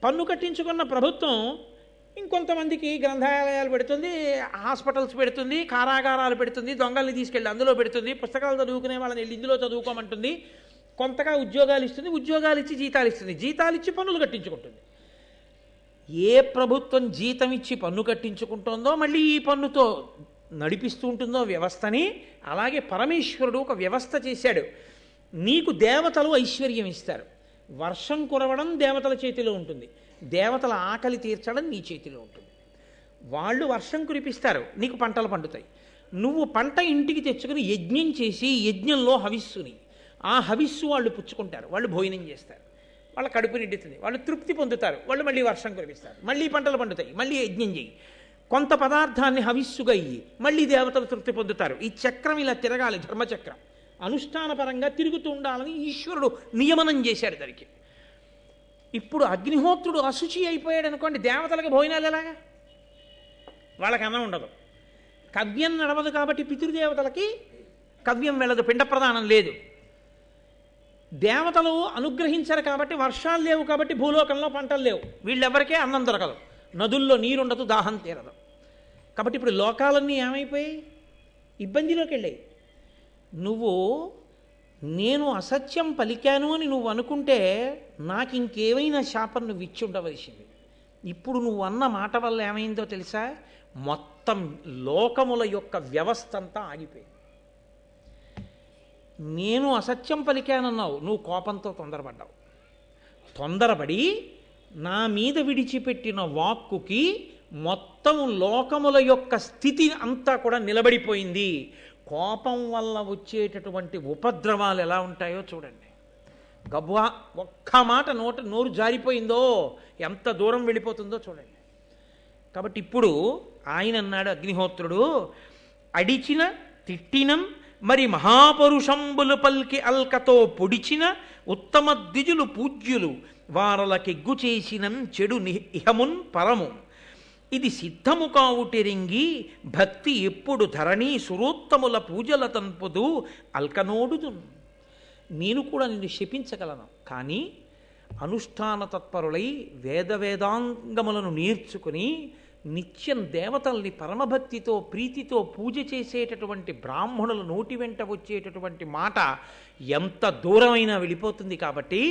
పన్ను కట్టించుకున్న ప్రభుత్వం ఇంకొంతమందికి గ్రంథాలయాలు పెడుతుంది, హాస్పిటల్స్ పెడుతుంది, కారాగారాలు పెడుతుంది, దొంగల్ని తీసుకెళ్ళి అందులో పెడుతుంది, పుస్తకాలు చదువుకునే వాళ్ళని వెళ్ళి ఇందులో చదువుకోమంటుంది, కొంతగా ఉద్యోగాలు ఇస్తుంది, ఉద్యోగాలు ఇచ్చి జీతాలు ఇస్తుంది, జీతాలు ఇచ్చి పన్నులు కట్టించుకుంటుంది. ఏ ప్రభుత్వం జీతం ఇచ్చి పన్ను కట్టించుకుంటుందో మళ్ళీ ఈ పన్నుతో నడిపిస్తూ ఉంటుందో వ్యవస్థని, అలాగే పరమేశ్వరుడు ఒక వ్యవస్థ చేశాడు. నీకు దేవతలు ఐశ్వర్యం ఇస్తారు, వర్షం కురవడం దేవతల చేతిలో ఉంటుంది, దేవతల ఆకలి తీర్చడం నీ చేతిలో ఉంటుంది. వాళ్ళు వర్షం కురిపిస్తారు, నీకు పంటలు పండుతాయి. నువ్వు పంట ఇంటికి తెచ్చుకుని యజ్ఞం చేసి యజ్ఞంలో హవిస్సుని, ఆ హవిస్సు వాళ్ళు పుచ్చుకుంటారు, వాళ్ళు భోజనం చేస్తారు, వాళ్ళ కడుపు నిండుతుంది, వాళ్ళు తృప్తి పొందుతారు, వాళ్ళు మళ్ళీ వర్షం కురిపిస్తారు, మళ్ళీ పంటలు పండుతాయి, మళ్ళీ యజ్ఞం చేయి, కొంత పదార్థాన్ని హవిస్సుగా ఇయ్యి, మళ్ళీ దేవతలు తృప్తి పొందుతారు. ఈ చక్రం ఇలా తిరగాలి, ధర్మచక్రం అనుష్ఠానపరంగా తిరుగుతూ ఉండాలని ఈశ్వరుడు నియమనం చేశాడు దానికి. ఇప్పుడు అగ్నిహోత్రుడు అశుచి అయిపోయాడు అనుకోండి, దేవతలకు భోజనాలు ఎలాగా? వాళ్ళకి అన్నం ఉండదు, కవ్యం నడవదు కాబట్టి పితృదేవతలకి కవ్యం వెళ్ళదు, పిండ ప్రదానం లేదు. దేవతలు అనుగ్రహించరు కాబట్టి వర్షాలు లేవు, కాబట్టి భూలోకంలో పంటలు లేవు, వీళ్ళెవరికే అన్నం దొరకదు, నదుల్లో నీరుండదు, దాహం తీరదు. కాబట్టి ఇప్పుడు లోకాలన్నీ ఏమైపోయాయి? ఇబ్బందిలోకి వెళ్ళాయి. నువ్వు నేను అసత్యం పలికాను అని నువ్వు అనుకుంటే నాకు ఇంకేమైనా శాపం నువ్వు ఇచ్చి ఉండవలసింది. ఇప్పుడు నువ్వు అన్న మాట వల్ల ఏమైందో తెలుసా? మొత్తం లోకముల యొక్క వ్యవస్థ అంతా ఆగిపోయింది. నేను అసత్యం పలికానన్నావు, నువ్వు కోపంతో తొందరపడ్డావు, తొందరపడి నా మీద విడిచిపెట్టిన వాక్కుకి మొత్తం లోకముల యొక్క స్థితి అంతా కూడా నిలబడిపోయింది. కోపం వల్ల వచ్చేటటువంటి ఉపద్రవాలు ఎలా ఉంటాయో చూడండి. గబ్బా ఒక్క మాట నోరు జారిపోయిందో ఎంత దూరం వెళ్ళిపోతుందో చూడండి. కాబట్టి ఇప్పుడు ఆయన అన్నాడు అగ్నిహోత్రుడు, అడిచిన తిట్టినం మరి మహాపరుషంబులు పల్కి అల్కతో పొడిచిన ఉత్తమ ద్విజులు పూజ్యులు వారలకెగ్గు చేసినం చెడు ఇహమున్ పరము ఇది సిద్ధము కావుటెరింగి భక్తి ఎప్పుడు ధరణి సురోత్తముల పూజల తంపుదు అల్కనోడుదు. నేను కూడా నిన్ను శపించగలను, కానీ అనుష్ఠాన తత్పరులై వేదాంగములను నేర్చుకుని నిత్యం దేవతల్ని పరమభక్తితో ప్రీతితో పూజ చేసేటటువంటి బ్రాహ్మణుల నోటి వెంట వచ్చేటటువంటి మాట ఎంత దూరమైనా వెళ్ళిపోతుంది. కాబట్టి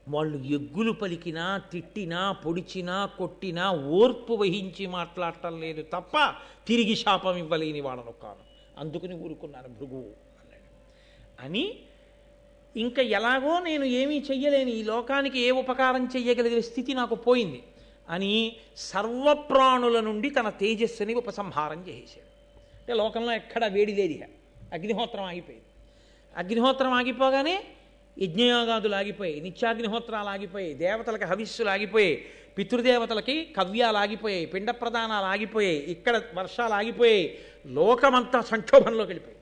వాళ్ళు ఎగ్గులు పలికినా, తిట్టినా, పొడిచినా, కొట్టినా ఓర్పు వహించి మాట్లాడటం లేదు తప్ప తిరిగి శాపం ఇవ్వలేని వాడను కాను, అందుకుని ఊరుకున్నాను భృగువు అన్నాడు. అని ఇంకా ఎలాగో నేను ఏమీ చెయ్యలేని, ఈ లోకానికి ఏ ఉపకారం చెయ్యగలిగే స్థితి నాకు పోయింది అని సర్వప్రాణుల నుండి తన తేజస్సుని ఉపసంహారం చేసేశాడు. అంటే లోకంలో ఎక్కడా వేడి లేదు, అగ్నిహోత్రం ఆగిపోయింది. అగ్నిహోత్రం ఆగిపోగానే యజ్ఞయాగాదులు ఆగిపోయాయి, నిత్యాగ్నిహోత్రాలు ఆగిపోయాయి, దేవతలకి హవిస్సులు ఆగిపోయాయి, పితృదేవతలకి కవ్యాలు ఆగిపోయాయి, పిండ ప్రదానాలు ఆగిపోయాయి, ఇక్కడ వర్షాలు ఆగిపోయాయి, లోకమంతా సంక్షోభంలోకి వెళ్ళిపోయాయి.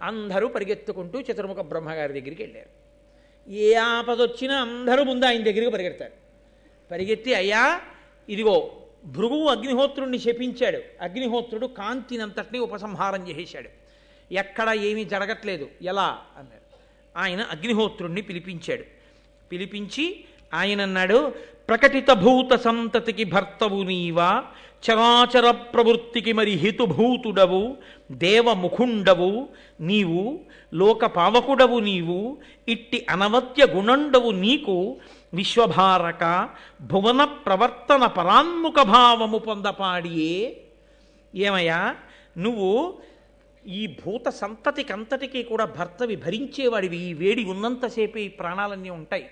అందరూ పరిగెత్తుకుంటూ చతుర్ముఖ బ్రహ్మగారి దగ్గరికి వెళ్ళారు. ఏ ఆపదొచ్చినా అందరూ ముందు ఆయన దగ్గరికి పరిగెడతారు. పరిగెత్తి, అయ్యా ఇదిగో భృగువు అగ్నిహోత్రుణ్ణి శపించాడు, అగ్నిహోత్రుడు కాంతినంతటినీ ఉపసంహారం చేసేశాడు, ఎక్కడ ఏమీ జరగట్లేదు, ఎలా అన్నాడు. ఆయన అగ్నిహోత్రుణ్ణి పిలిపించాడు. పిలిపించి ఆయన అన్నాడు, ప్రకటిత భూత సంతతికి భర్తవు నీవా, చరాచర ప్రవృత్తికి మరి హితుభూతుడవు, దేవముఖుండవు నీవు, లోక పావకుడవు నీవు, ఇట్టి అనవత్య గుణండవు నీకు, విశ్వభారక భువన ప్రవర్తన పరాన్ముఖ భావము పొందపాడియే. ఏమయ్యా నువ్వు ఈ భూత సంతతికంతటికీ కూడా భర్తవి, భరించేవాడివి, ఈ వేడి ఉన్నంతసేపు ఈ ప్రాణాలన్నీ ఉంటాయి.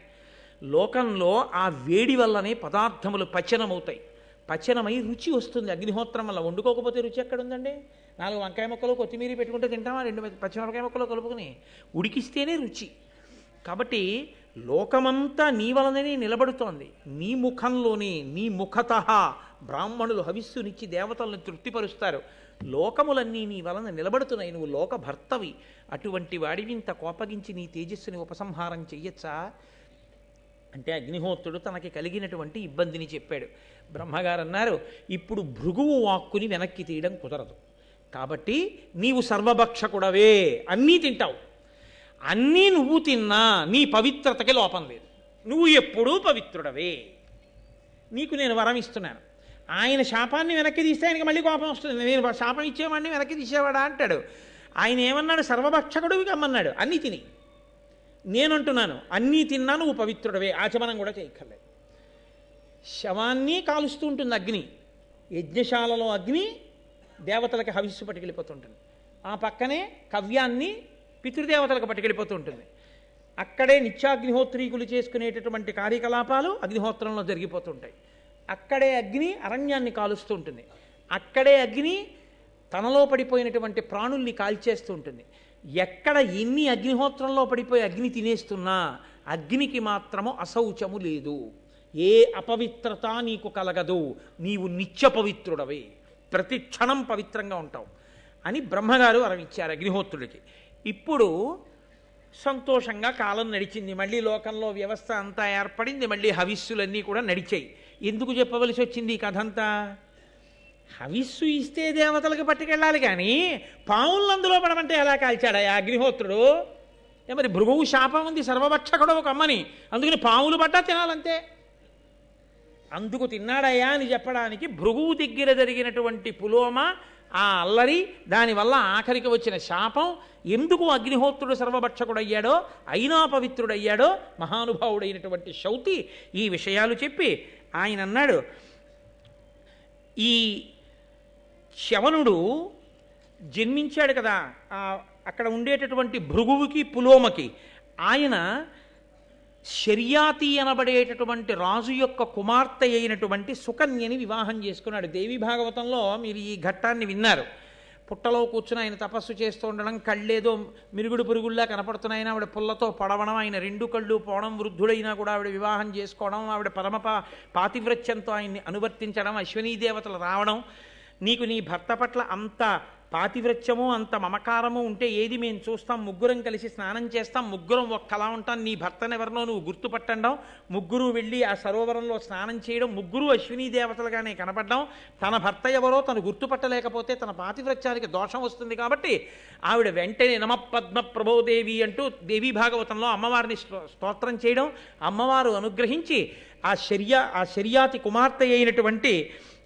లోకంలో ఆ వేడి వల్లనే పదార్థములు పచనమవుతాయి, పచనమై రుచి వస్తుంది. అగ్నిహోత్రం వల్ల వండుకోకపోతే రుచి ఎక్కడుందండి? 4 వంకాయ ముక్కలు కొత్తిమీర పెట్టుకుంటే తింటామా? 2 పచ్చిమిరపకాయ ముక్కలు కలుపుకుని ఉడికిస్తేనే రుచి. కాబట్టి లోకమంతా నీ వలననే నిలబడుతోంది. నీ ముఖంలోనే, నీ ముఖత బ్రాహ్మణులు హవిస్సునిచ్చి దేవతలను తృప్తిపరుస్తారు. లోకములన్నీ నీ వలన నిలబడుతున్నాయి, నువ్వు లోక భర్తవి. అటువంటి వాడివి ఇంత కోపగించి నీ తేజస్సుని ఉపసంహారం చెయ్యొచ్చా అంటే అగ్నిహోత్రుడు తనకి కలిగినటువంటి ఇబ్బందిని చెప్పాడు. బ్రహ్మగారు అన్నారు, ఇప్పుడు భృగువు వాక్కుని వెనక్కి తీయడం కుదరదు, కాబట్టి నీవు సర్వభక్షకుడవే, అన్నీ తింటావు, అన్నీ నువ్వు తిన్నా నీ పవిత్రతకి లోపం లేదు, నువ్వు ఎప్పుడూ పవిత్రుడవే, నీకు నేను వరం ఇస్తున్నాను. ఆయన శాపాన్ని వెనక్కి తీస్తే ఆయనకి మళ్ళీ కోపం వస్తుంది, నేను శాపం ఇచ్చేవాడిని వెనక్కి తీసేవాడా అంటాడు. ఆయన ఏమన్నాడు? సర్వభక్షకుడివి కమ్మన్నాడు, అన్నీ తిని. నేనంటున్నాను అన్నీ తిన్నా నువ్వు పవిత్రుడవే, ఆచమనం కూడా చేయక్కర్లేదు. శవాన్ని కాలుస్తూ ఉంటుంది అగ్ని, యజ్ఞశాలలో అగ్ని దేవతలకు హవిస్సు పట్టుకెళ్ళిపోతుంటుంది, ఆ పక్కనే కవ్యాన్ని పితృదేవతలకు పట్టుకెళ్ళిపోతూ ఉంటుంది. అక్కడే నిత్యాగ్నిహోత్రీకులు చేసుకునేటటువంటి కార్యకలాపాలు అగ్నిహోత్రంలో జరిగిపోతుంటాయి. అక్కడే అగ్ని అరణ్యాన్ని కాలుస్తూ ఉంటుంది, అక్కడే అగ్ని తనలో పడిపోయినటువంటి ప్రాణుల్ని కాల్చేస్తూ ఉంటుంది. ఎక్కడ ఎన్ని అగ్నిహోత్రంలో పడిపోయి అగ్ని తినేస్తున్నా అగ్నికి మాత్రము అశౌచము లేదు, ఏ అపవిత్రత నీకు కలగదు, నీవు నిత్య పవిత్రుడవే, ప్రతి క్షణం పవిత్రంగా ఉంటావు అని బ్రహ్మగారు వరమిచ్చారు అగ్నిహోత్రుడికి. ఇప్పుడు సంతోషంగా కాలం నడిచింది, మళ్ళీ లోకంలో వ్యవస్థ అంతా ఏర్పడింది, మళ్ళీ హవిస్సులన్నీ కూడా నడిచాయి. ఎందుకు చెప్పవలసి వచ్చింది ఈ కథ అంతా? హవిస్సు ఇస్తే దేవతలకు పట్టుకెళ్ళాలి కానీ పావులను అందులో పడమంటే ఎలా కాల్చాడా అగ్నిహోత్రుడు? మరి భృగువు శాపం ఉంది, సర్వభక్షకుడు ఒక అమ్మని, అందుకని పావులు పడ్డా తినాలంతే. అందుకు తిన్నాడయ్యా అని చెప్పడానికి భృగువు దగ్గర జరిగినటువంటి పులోమ, ఆ అల్లరి, దానివల్ల ఆఖరికి వచ్చిన శాపం, ఎందుకు అగ్నిహోత్రుడు సర్వభక్షకుడయ్యాడో, అయినా పవిత్రుడయ్యాడో మహానుభావుడైనటువంటి శౌతి ఈ విషయాలు చెప్పి ఆయన అన్నాడు, ఈ శవనుడు జన్మించాడు కదా అక్కడ ఉండేటటువంటి భృగువుకి పులోమకి, ఆయన శర్యాతి అనబడేటటువంటి రాజు యొక్క కుమార్తె అయినటువంటి సుకన్యని వివాహం చేసుకున్నాడు. దేవి భాగవతంలో మీరు ఈ ఘట్టాన్ని విన్నారు. పుట్టలో కూర్చుని ఆయన తపస్సు చేస్తూ ఉండడం, కళ్ళేదో మిరుగుడు పురుగుల్లా కనపడుతున్నాయని ఆవిడ పుల్లతో పడవడం, ఆయన 2 కళ్ళు పోవడం, వృద్ధుడైనా కూడా ఆవిడ వివాహం చేసుకోవడం, ఆవిడ పరమ పాతివ్రత్యంతో ఆయన్ని అనువర్తించడం, అశ్వినీ దేవతలు రావడం, నీకు నీ భర్త పట్ల అంత పాతివ్రత్యము అంత మమకారము ఉంటే ఏది మేము చూస్తాం, ముగ్గురం కలిసి స్నానం చేస్తాం, ముగ్గురం ఒక్కలా ఉంటాం, నీ భర్తనెవరినో నువ్వు గుర్తుపట్టడం, ముగ్గురు వెళ్ళి ఆ సరోవరంలో స్నానం చేయడం, ముగ్గురు అశ్వినీ దేవతలుగానే కనపడడం, తన భర్త ఎవరో తను గుర్తుపట్టలేకపోతే తన పాతివ్రత్యానికి దోషం వస్తుంది. కాబట్టి ఆవిడ వెంటనే నమ పద్మ ప్రభోదేవి అంటూ దేవీ భాగవతంలో అమ్మవారిని స్తోత్రం చేయడం, అమ్మవారు అనుగ్రహించి ఆ శర్యాతి కుమార్తె అయినటువంటి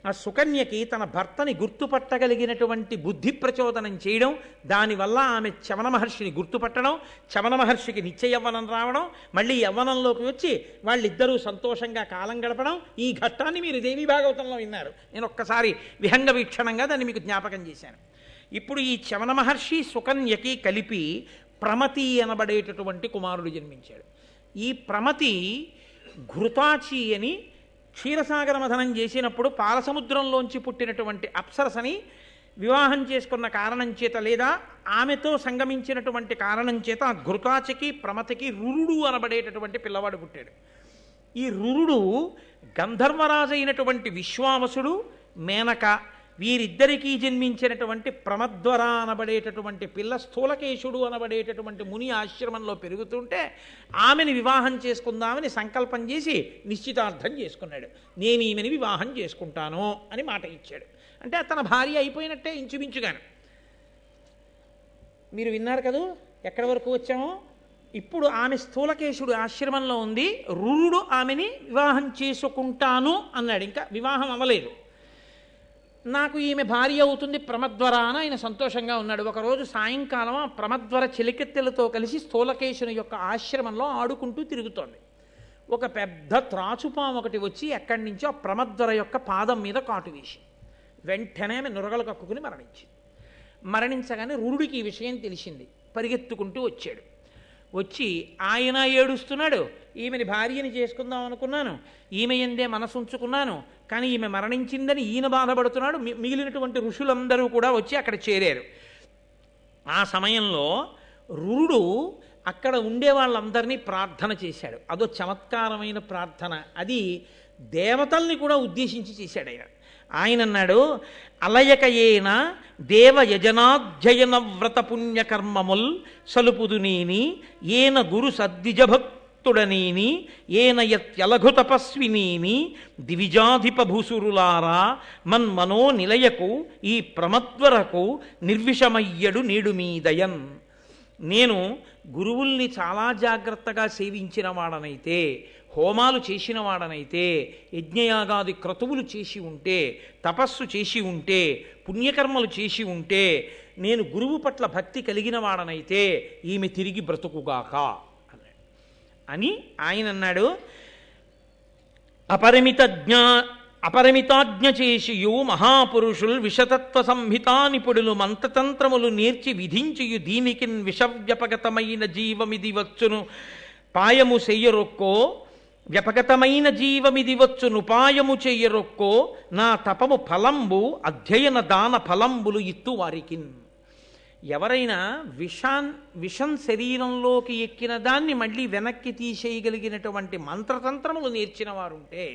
ఆ సుకన్యకి తన భర్తని గుర్తుపట్టగలిగినటువంటి బుద్ధి ప్రచోదనం చేయడం, దానివల్ల ఆమె చవన మహర్షిని గుర్తుపట్టడం, చవన మహర్షికి నిత్య యవ్వనం రావడం, మళ్ళీ యవ్వనంలోకి వచ్చి వాళ్ళిద్దరూ సంతోషంగా కాలం గడపడం. ఈ ఘట్టాన్ని మీరు దేవీ భాగవతంలో విన్నారు. నేను ఒక్కసారి విహంగ వీక్షణంగా దాన్ని మీకు జ్ఞాపకం చేశాను. ఇప్పుడు ఈ చవన మహర్షి సుకన్యకి కలిపి ప్రమతి అనబడేటటువంటి కుమారుడు జన్మించాడు. ఈ ప్రమతి ఘృతాచి అని క్షీరసాగర మథనం చేసినప్పుడు పాలసముద్రంలోంచి పుట్టినటువంటి అప్సరసని వివాహం చేసుకున్న కారణం చేత, లేదా ఆమెతో సంగమించినటువంటి కారణం చేత ఘృతాచికి ప్రమతికి రురుడు అనబడేటటువంటి పిల్లవాడు పుట్టాడు. ఈ రురుడు గంధర్వరాజు అయినటువంటి విశ్వావసుడు, మేనక వీరిద్దరికీ జన్మించినటువంటి ప్రమద్వర అనబడేటటువంటి పిల్ల స్థూలకేశుడు అనబడేటటువంటి ముని ఆశ్రమంలో పెరుగుతుంటే ఆమెని వివాహం చేసుకుందామని సంకల్పం చేసి నిశ్చితార్థం చేసుకున్నాడు. నేను ఈమెని వివాహం చేసుకుంటాను అని మాట ఇచ్చాడు. అంటే తన భార్య అయిపోయినట్టే ఇంచుమించుగాను. మీరు విన్నారు కదూ ఎక్కడి వరకు వచ్చామో. ఇప్పుడు ఆమె స్థూలకేశుడు ఆశ్రమంలో ఉంది. రురుడు ఆమెని వివాహం చేసుకుంటాను అన్నాడు. ఇంకా వివాహం అవ్వలేదు. నాకు ఈమె భార్య అవుతుంది ప్రమద్వర అని ఆయన సంతోషంగా ఉన్నాడు. ఒకరోజు సాయంకాలం ఆ ప్రమద్వర చిలికెత్తెలతో కలిసి స్థూలకేశుని యొక్క ఆశ్రమంలో ఆడుకుంటూ తిరుగుతోంది. ఒక పెద్ద త్రాచుపాము ఒకటి వచ్చి ఎక్కడి నుంచో ఆ ప్రమద్వర యొక్క పాదం మీద కాటు వేసి వెంటనే ఆమె నురగలు కక్కుకుని మరణించింది. మరణించగానే రురుడికి ఈ విషయం తెలిసింది. పరిగెత్తుకుంటూ వచ్చాడు. వచ్చి ఆయన ఏడుస్తున్నాడు. ఈమెని భార్యని చేసుకుందాం అనుకున్నాను, ఈమె ఎందే మనసు ఉంచుకున్నాను, కానీ ఈమె మరణించిందని ఈయన బాధపడుతున్నాడు. మిగిలినటువంటి ఋషులందరూ కూడా వచ్చి అక్కడ చేరారు. ఆ సమయంలో రురుడు అక్కడ ఉండే వాళ్ళందరినీ ప్రార్థన చేశాడు. అదో చమత్కారమైన ప్రార్థన. అది దేవతల్ని కూడా ఉద్దేశించి చేశాడు ఆయన. ఆయన అన్నాడు, అలయకయేన దేవ యజనాధ్యయన వ్రత పుణ్యకర్మముల్ సలుపుదునేని ఏన గురు సద్విజభక్తుడనేని ఏన యత్యలఘు తపస్వినేని దివిజాధిప భూసురులారా మన్మనో నిలయకు ఈ ప్రమద్వరకు నిర్విషమయ్యడు నేడు మీదయన్. నేను గురువుల్ని చాలా జాగ్రత్తగా సేవించిన వాడనైతే, హోమాలు చేసిన వాడనైతే, యజ్ఞయాగాది క్రతువులు చేసి ఉంటే, తపస్సు చేసి ఉంటే, పుణ్యకర్మలు చేసి ఉంటే, నేను గురువు పట్ల భక్తి కలిగిన వాడనైతే ఈమె తిరిగి బ్రతుకుగాక అన్నాడు. అని ఆయన అన్నాడు, అపరిమితాజ్ఞ చేసియు మహాపురుషుల్ విషతత్వ సంహితా నిపుడులు మంత్రతంత్రములు నేర్చి విధించియు దీనికిన్ విషవ్యపగతమైన జీవమిది వచ్చును పాయము చెయ్యరొక్కో, వ్యపగతమైన జీవమిది వచ్చును పాయము చెయ్యరొక్కో, నా తపము ఫలంబు అధ్యయన దాన ఫలంబులు ఇత్తు వారికిన్. ఎవరైనా విషం శరీరంలోకి ఎక్కిన దాన్ని మళ్ళీ వెనక్కి తీసేయగలిగినటువంటి మంత్రతంత్రములు నేర్చిన వారుంటే,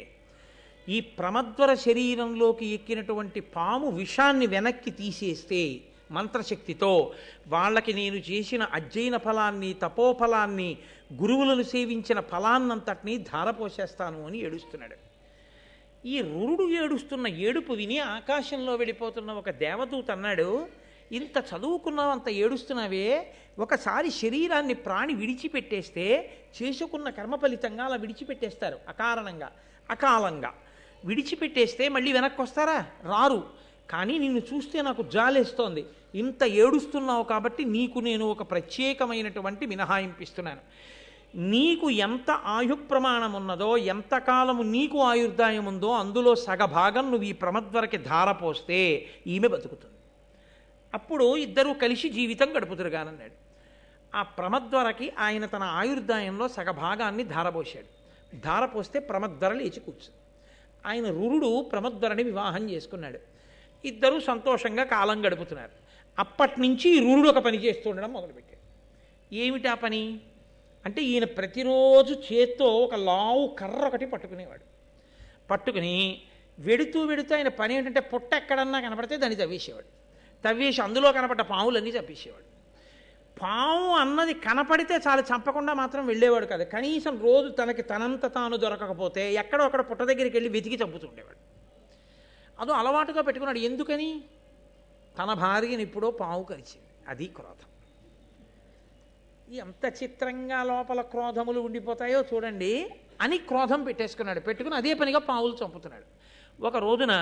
ఈ ప్రమద్వర శరీరంలోకి ఎక్కినటువంటి పాము విషాన్ని వెనక్కి తీసేస్తే మంత్రశక్తితో, వాళ్ళకి నేను చేసిన అధ్యయన ఫలాన్ని, తపోఫలాన్ని, గురువులను సేవించిన ఫలాన్నంతటినీ ధారపోసేస్తాను అని ఏడుస్తున్నాడు. ఈ రురుడు ఏడుస్తున్న ఏడుపు విని ఆకాశంలో వెళ్ళిపోతున్న ఒక దేవదూత అన్నాడు, ఇంత చదువుకున్నావు, అంత ఏడుస్తున్నావే, ఒకసారి శరీరాన్ని ప్రాణి విడిచిపెట్టేస్తే చేసుకున్న కర్మ ఫలితంగా అలా విడిచిపెట్టేస్తారు. అకారణంగా అకాలంగా విడిచిపెట్టేస్తే మళ్ళీ వెనక్కి వస్తారా? రారు. కానీ నిన్ను చూస్తే నాకు జాలేస్తోంది. ఇంత ఏడుస్తున్నావు కాబట్టి నీకు నేను ఒక ప్రత్యేకమైనటువంటి మినహాయింపిస్తున్నాను. నీకు ఎంత ఆయుప్రమాణం ఉన్నదో, ఎంతకాలము నీకు ఆయుర్దాయం ఉందో అందులో సగభాగం నువ్వు ఈ ప్రమద్వరకి ధారపోస్తే ఈమె బతుకుతుంది. అప్పుడు ఇద్దరూ కలిసి జీవితం గడుపుతురుగానన్నాడు. ఆ ప్రమద్వరకి ఆయన తన ఆయుర్దాయంలో సగభాగాన్ని ధారపోశాడు. ధారపోస్తే ప్రమద్వర లేచి కూర్చుంది. ఆయన రురుడు ప్రమద్వరని వివాహం చేసుకున్నాడు. ఇద్దరూ సంతోషంగా కాలం గడుపుతున్నారు. అప్పటి నుంచి రురుడు ఒక పని చేస్తుండడం మొదలుపెట్టాడు. ఏమిటా పని అంటే, ఈయన ప్రతిరోజు చేత్తో ఒక లావు కర్ర ఒకటి పట్టుకునేవాడు. పట్టుకుని వెడుతూ ఆయన పని ఏంటంటే, పుట్ట ఎక్కడన్నా కనపడితే దాన్ని తవ్వేసేవాడు. తవ్వేసి అందులో కనపడ్డ పాములన్నీ చంపేసేవాడు. పాము అన్నది కనపడితే చాలు, చంపకుండా మాత్రం వెళ్ళేవాడు కాదు. కనీసం రోజు తనకి తనంత తాను దొరకకపోతే ఎక్కడో అక్కడ పుట్ట దగ్గరికి వెళ్ళి వెతికి చంపుతుండేవాడు. అదో అలవాటుగా పెట్టుకున్నాడు. ఎందుకని? తన భార్యని ఎప్పుడో పాము కరిచింది. అది క్రోధం. ఎంత చిత్రంగా లోపల క్రోధములు ఉండిపోతాయో చూడండి అని క్రోధం పెట్టేసుకున్నాడు. పెట్టుకుని అదే పనిగా పావులు చంపుతున్నాడు. ఒక రోజున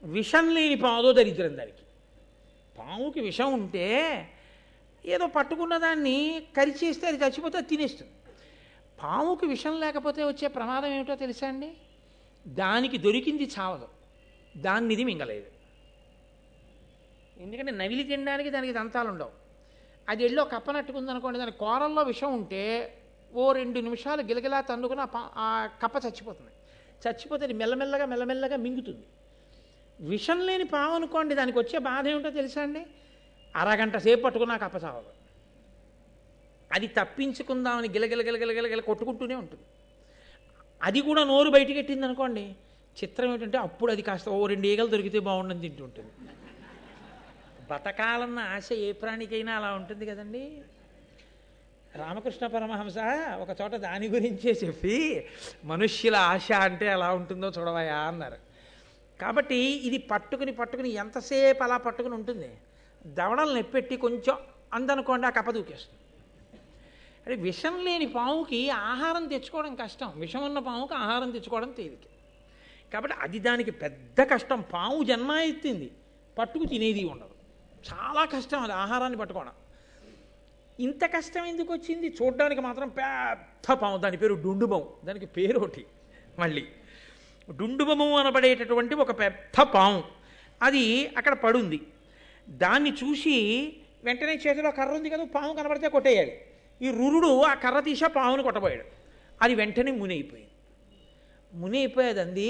విషం లేని పాదో దరిద్రం దానికి. పాముకి విషం ఉంటే ఏదో పట్టుకున్న దాన్ని కరిచేస్తే అది చచ్చిపోతే అది తినేస్తుంది. పాముకి విషం లేకపోతే వచ్చే ప్రమాదం ఏమిటో తెలుసా అండి? దానికి దొరికింది చావదు, దాన్ని ఇది మింగలేదు. ఎందుకంటే నవిలి తినడానికి దానికి దంతాలు ఉండవు. అది ఎళ్ళో కప్పనట్టుకుందనుకోండి, దాని కూరల్లో విషం ఉంటే ఓ 2 నిమిషాలు గిలగిలా తన్నుకుని ఆ కప్ప చచ్చిపోతుంది. చచ్చిపోతే అది మెల్లమెల్లగా మెల్లమెల్లగా మింగుతుంది. విషం లేని పాము అనుకోండి, దానికి వచ్చే బాధ ఏమిటో తెలుసా అండి? అరగంట సేపు పట్టుకున్నా కప్ప చావదు. అది తప్పించుకుందామని గిలగిల కొట్టుకుంటూనే ఉంటుంది. అది కూడా నోరు బయటికి ఎట్టింది అనుకోండి, చిత్రం ఏమిటంటే అప్పుడు అది కాస్త ఓ 2 ఈగలు దొరికితే బాగుండని తింటుంటుంది. బతకాలన్న ఆశ ఏ ప్రాణికైనా అలా ఉంటుంది కదండి. రామకృష్ణ పరమహంస ఒక చోట దాని గురించే చెప్పి, మనుష్యుల ఆశ అంటే ఎలా ఉంటుందో చూడవయా అన్నారు. కాబట్టి ఇది పట్టుకుని ఎంతసేపు అలా పట్టుకుని ఉంటుంది. దవడలు నెప్పెట్టి కొంచెం అందనుకోండి, ఆ కప్ప దూకేస్తుంది. అంటే విషం లేని పాముకి ఆహారం తెచ్చుకోవడం కష్టం, విషం ఉన్న పాముకి ఆహారం తెచ్చుకోవడం తేలిక. కాబట్టి అది దానికి పెద్ద కష్టం. పాము జన్మ ఎత్తింది, పట్టుకు తినేది ఉండదు, చాలా కష్టం అది ఆహారాన్ని పట్టుకోవడం. ఇంత కష్టం ఎందుకు వచ్చింది? చూడడానికి మాత్రం పెద్ద పాము, దాని పేరు డుండుబము. దానికి పేరు ఒకటి మళ్ళీ, డుండుబము అనబడేటటువంటి ఒక పెద్ద పాము అది అక్కడ పడుంది. దాన్ని చూసి వెంటనే చేతిలో కర్ర ఉంది కదా, పాము కనబడితే కొట్టేయాలి. ఈ రురుడు ఆ కర్ర తీసా పాముని కొట్టబోయాడు. అది వెంటనే మునైపోయేదండి.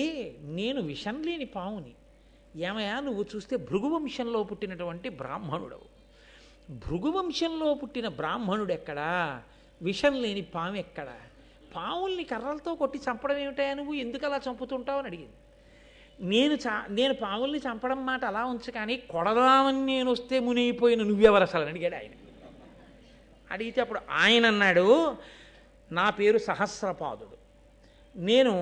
నేను విషం లేని పాముని. ఏమయ్యా నువ్వు చూస్తే భృగువంశంలో పుట్టినటువంటి బ్రాహ్మణుడవు. భృగువంశంలో పుట్టిన బ్రాహ్మణుడు ఎక్కడా? విషం లేని పాము ఎక్కడా? పాముల్ని కర్రలతో కొట్టి చంపడం ఏమిటా నువ్వు? ఎందుకు అలా చంపుతుంటావు అని అడిగింది. నేను పాముల్ని చంపడం మాట అలా ఉంచు, కానీ కొడదామని నేను వస్తే మునిగిపోయిన నువ్వెవరు అసలు అని అడిగాడు ఆయన. అడిగితే అప్పుడు ఆయన అన్నాడు, నా పేరు సహస్రపాదుడు. నేను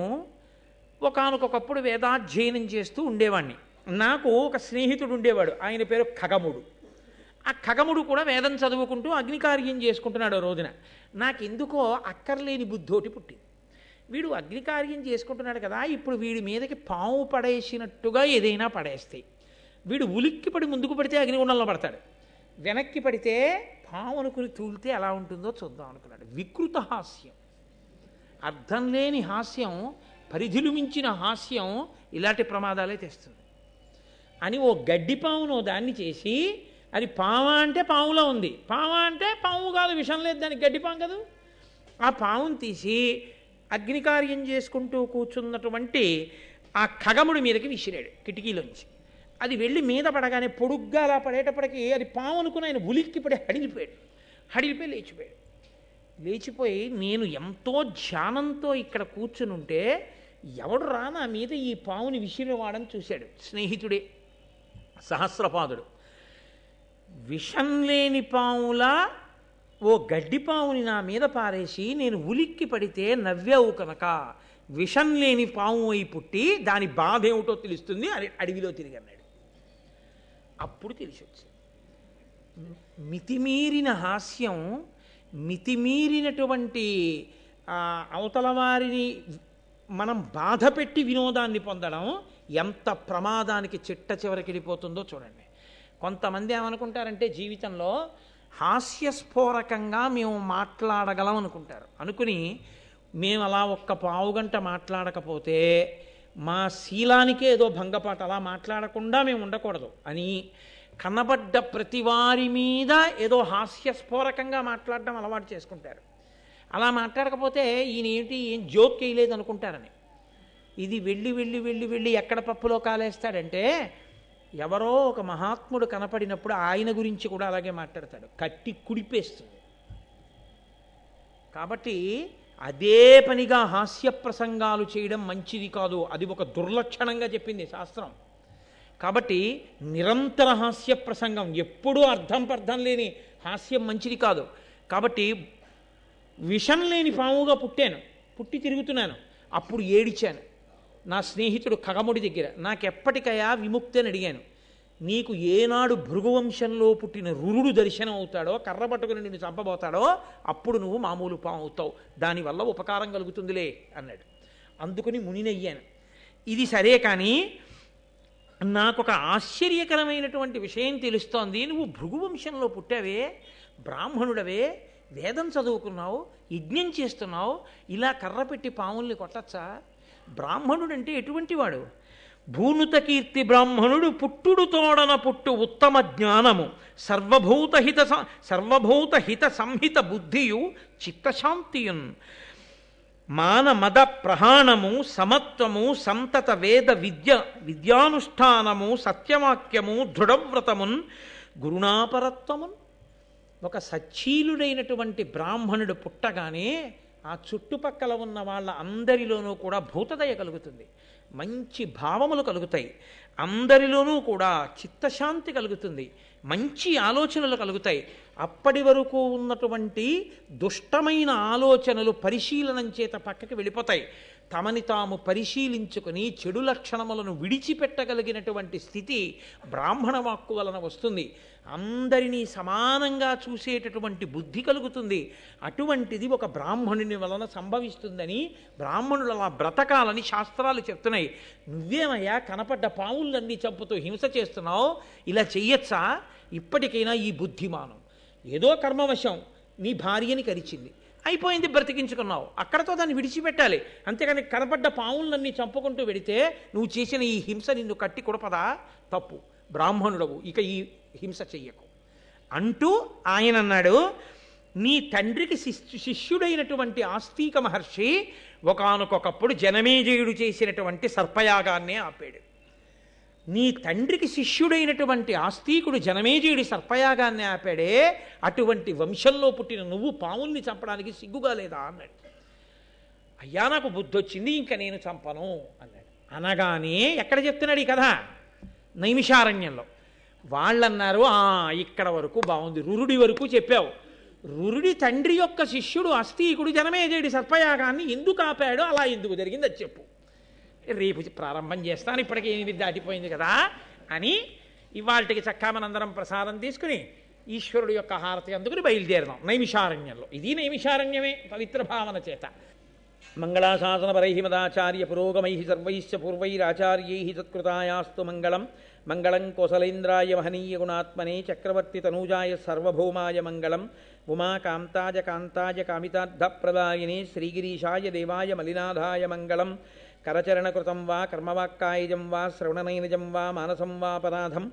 ఒకానొకప్పుడు వేదాధ్యయనం చేస్తూ ఉండేవాడిని. నాకు ఒక స్నేహితుడు ఉండేవాడు, ఆయన పేరు ఖగముడు. ఆ ఖగముడు కూడా వేదం చదువుకుంటూ అగ్నికార్యం చేసుకుంటున్నాడు. రోజున నాకెందుకో అక్కర్లేని బుద్ధోటి పుట్టింది. వీడు అగ్నికార్యం చేసుకుంటున్నాడు కదా, ఇప్పుడు వీడి మీదకి పాము పడేసినట్టుగా ఏదైనా పడేస్తాయి. వీడు ఉలిక్కి పడి ముందుకు పడితే అగ్నిగుండంలో పడతాడు, వెనక్కి పడితే పాము అనుకుని తూలితే ఎలా ఉంటుందో చూద్దాం అనుకున్నాడు. వికృత హాస్యం, అర్థం లేని హాస్యం, పరిధిలు మించిన హాస్యం ఇలాంటి ప్రమాదాలే తెస్తుంది అని ఓ గడ్డిపామును దాన్ని చేసి, అది పాము అంటే పాములో ఉంది, పాము అంటే పాము కాదు, విషం లేదు దానికి, గడ్డిపాము కదా. ఆ పాముని తీసి అగ్నికార్యం చేసుకుంటూ కూర్చున్నటువంటి ఆ ఖగముడి మీదకి విసిరాడు కిటికీలోంచి. అది వెళ్ళి మీద పడగానే పొడుగ్గా అలా పడేటప్పటికి అది పాము అనుకుని ఆయన ఉలిక్కి పడి హడిలిపోయి లేచిపోయి నేను ఎంతో ధ్యానంతో ఇక్కడ కూర్చుని ఉంటే ఎవడు రా నా మీద ఈ పాముని విసిరివాడని చూశాడు. స్నేహితుడే సహస్రపాదుడు. విషం లేని పాములా ఓ గడ్డిపాముని నా మీద పారేసి నేను ఉలిక్కి పడితే నవ్వావు కనుక విషం లేని పాము అయి పుట్టి దాని బాధ ఏమిటో తెలుస్తుంది అని అడవిలో తిరిగి అన్నాడు. అప్పుడు తెలిసి వచ్చింది. మితిమీరిన హాస్యం, మితిమీరినటువంటి అవతల వారిని మనం బాధ పెట్టి వినోదాన్ని పొందడం ఎంత ప్రమాదానికి చిట్ట చివరికి వెళ్ళిపోతుందో చూడండి. కొంతమంది ఏమనుకుంటారంటే జీవితంలో హాస్యస్ఫోరకంగా మేము మాట్లాడగలం అనుకుంటారు. అనుకుని మేము అలా ఒక్క పావుగంట మాట్లాడకపోతే మా శీలానికే ఏదో భంగపాటు, అలా మాట్లాడకుండా మేము ఉండకూడదు అని కనబడ్డ ప్రతి వారి మీద ఏదో హాస్యస్ఫోరకంగా మాట్లాడడం అలవాటు చేసుకుంటారు. అలా మాట్లాడకపోతే ఈయన ఏం జోక్ వేయలేదు అనుకుంటారని. ఇది వెళ్ళి ఎక్కడ పప్పులో కాలేస్తాడంటే, ఎవరో ఒక మహాత్ముడు కనపడినప్పుడు ఆయన గురించి కూడా అలాగే మాట్లాడతాడు, కట్టి కుడిపేస్తుంది. కాబట్టి అదే పనిగా హాస్య ప్రసంగాలు చేయడం మంచిది కాదు, అది ఒక దుర్లక్షణంగా చెప్పింది శాస్త్రం. కాబట్టి నిరంతర హాస్య ప్రసంగం, ఎప్పుడూ అర్థం లేని హాస్యం మంచిది కాదు. కాబట్టి విషం లేని పాముగా పుట్టి తిరుగుతున్నాను. అప్పుడు ఏడిచాను నా స్నేహితుడు ఖగముడి దగ్గర, నాకెప్పటికయా విముక్తి అని అడిగాను. నీకు ఏనాడు భృగువంశంలో పుట్టిన రురుడు దర్శనం అవుతాడో, కర్ర పట్టుకుని నిన్ను చంపబోతాడో, అప్పుడు నువ్వు మామూలు పాము అవుతావు, దానివల్ల ఉపకారం కలుగుతుందిలే అన్నాడు. అందుకని మునినయ్యాను. ఇది సరే కానీ నాకు ఒక ఆశ్చర్యకరమైనటువంటి విషయం తెలుస్తోంది. నువ్వు భృగువంశంలో పుట్టావే, బ్రాహ్మణుడవే, వేదం చదువుకున్నావు, యజ్ఞం చేస్తున్నావు, ఇలా కర్ర పెట్టి పాముల్ని కొట్టచ్చా? బ్రాహ్మణుడంటే ఎటువంటి వాడు? భూనుత కీర్తి బ్రాహ్మణుడు పుట్టుడు తోడన పుట్టు ఉత్తమ జ్ఞానము సర్వభూత హిత సంహిత బుద్ధియు చిత్తశాంతియున్ మాన మద ప్రహాణము సమత్వము సంతత వేద విద్యానుష్ఠానము సత్యవాక్యము దృఢవ్రతమున్ గురుణాపరత్వమున్. ఒక సచ్చీలుడైనటువంటి బ్రాహ్మణుడు పుట్టగానే ఆ చుట్టుపక్కల ఉన్న వాళ్ళ అందరిలోనూ కూడా భూతదయ కలుగుతుంది, మంచి భావములు కలుగుతాయి, అందరిలోనూ కూడా చిత్తశాంతి కలుగుతుంది, మంచి ఆలోచనలు కలుగుతాయి. అప్పటి వరకు ఉన్నటువంటి దుష్టమైన ఆలోచనలు పరిశీలనం చేత పక్కకి వెళ్ళిపోతాయి. తమని తాము పరిశీలించుకొని చెడు లక్షణములను విడిచిపెట్టగలిగినటువంటి స్థితి బ్రాహ్మణ వాక్కు వలన వస్తుంది. అందరినీ సమానంగా చూసేటటువంటి బుద్ధి కలుగుతుంది. అటువంటిది ఒక బ్రాహ్మణుని వలన సంభవిస్తుందని, బ్రాహ్మణులు అలా బ్రతకాలని శాస్త్రాలు చెప్తున్నాయి. నువ్వేమయ్యా కనపడ్డ పావులన్నీ చంపుతూ హింస చేస్తున్నావు, ఇలా చెయ్యొచ్చా? ఇప్పటికైనా ఈ బుద్ధిమానం. ఏదో కర్మవశం నీ భార్యని కరిచింది, అయిపోయింది, బ్రతికించుకున్నావు, అక్కడతో దాన్ని విడిచిపెట్టాలి. అంతేకాని కనపడ్డ పావులన్నీ చంపుకుంటూ వెడితే నువ్వు చేసిన ఈ హింస నిన్ను కట్టి కొడపదా? తప్పు, బ్రాహ్మణుడవు, ఇక ఈ హింస చెయ్యకు అంటూ ఆయన అన్నాడు. నీ తండ్రికి శిష్యుడైనటువంటి ఆస్తిక మహర్షి ఒకానొకప్పుడు జనమేజయుడు చేసినటువంటి సర్పయాగాన్నే ఆపాడు. నీ తండ్రికి శిష్యుడైనటువంటి ఆస్తికుడు జనమేజయుడి సర్పయాగాన్ని ఆపాడే, అటువంటి వంశంలో పుట్టిన నువ్వు పాముల్ని చంపడానికి సిగ్గుగా లేదా అన్నాడు. అయ్యా నాకు బుద్ధి వచ్చింది, ఇంకా నేను చంపను అన్నాడు. అనగానే ఎక్కడ చెప్తున్నాడు ఈ కథ? నైమిషారణ్యంలో. వాళ్ళన్నారు, ఇక్కడ వరకు బాగుంది, రురుడి వరకు చెప్పావు. రురుడి తండ్రి యొక్క శిష్యుడు ఆస్తికుడు జనమేజయుడి సర్పయాగాన్ని ఎందుకు ఆపాడో, అలా ఎందుకు జరిగింది అది చెప్పు. రేపు ప్రారంభం చేస్తాను, ఇప్పటికే 8 దాటిపోయింది కదా అని ఇవాళకి చక్కా మనందరం ప్రసాదం తీసుకుని ఈశ్వరుడు యొక్క హారతి అందుకుని బయలుదేరదాం నైమిషారణ్యంలో. ఇది నైమిషారణ్యమే పవిత్ర భావన చేత. మంగళాశాసన పరై మదాచార్య పురోగమై సర్వైశ్చ పూర్వైరాచార్యై సత్కృతాయాస్తు మంగళం. మంగళం కోసలేంద్రాయ మహనీయ గుణాత్మనే చక్రవర్తి తనూజాయ సర్వభౌమాయ మంగళం. ఉమాకాంతాయ కాంతాయ కామితార్థప్రదాయినే శ్రీగిరీశాయ దేవాయ మలినాథాయ మంగళం. కరచరణకృతం వా కర్మవాక్కాయజం వా శ్రవణనైనజం వా మానసం వాపరాధం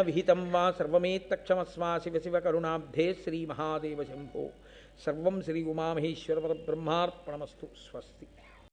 విహితం వా సర్వమేత్తక్షమస్వా శివ శివ కరుణాబ్ధే శ్రీమహాదేవ శంభో. సర్వం శ్రీ ఉమామహేశ్వర పరబ్రహ్మార్పణమస్తు. స్వస్తి.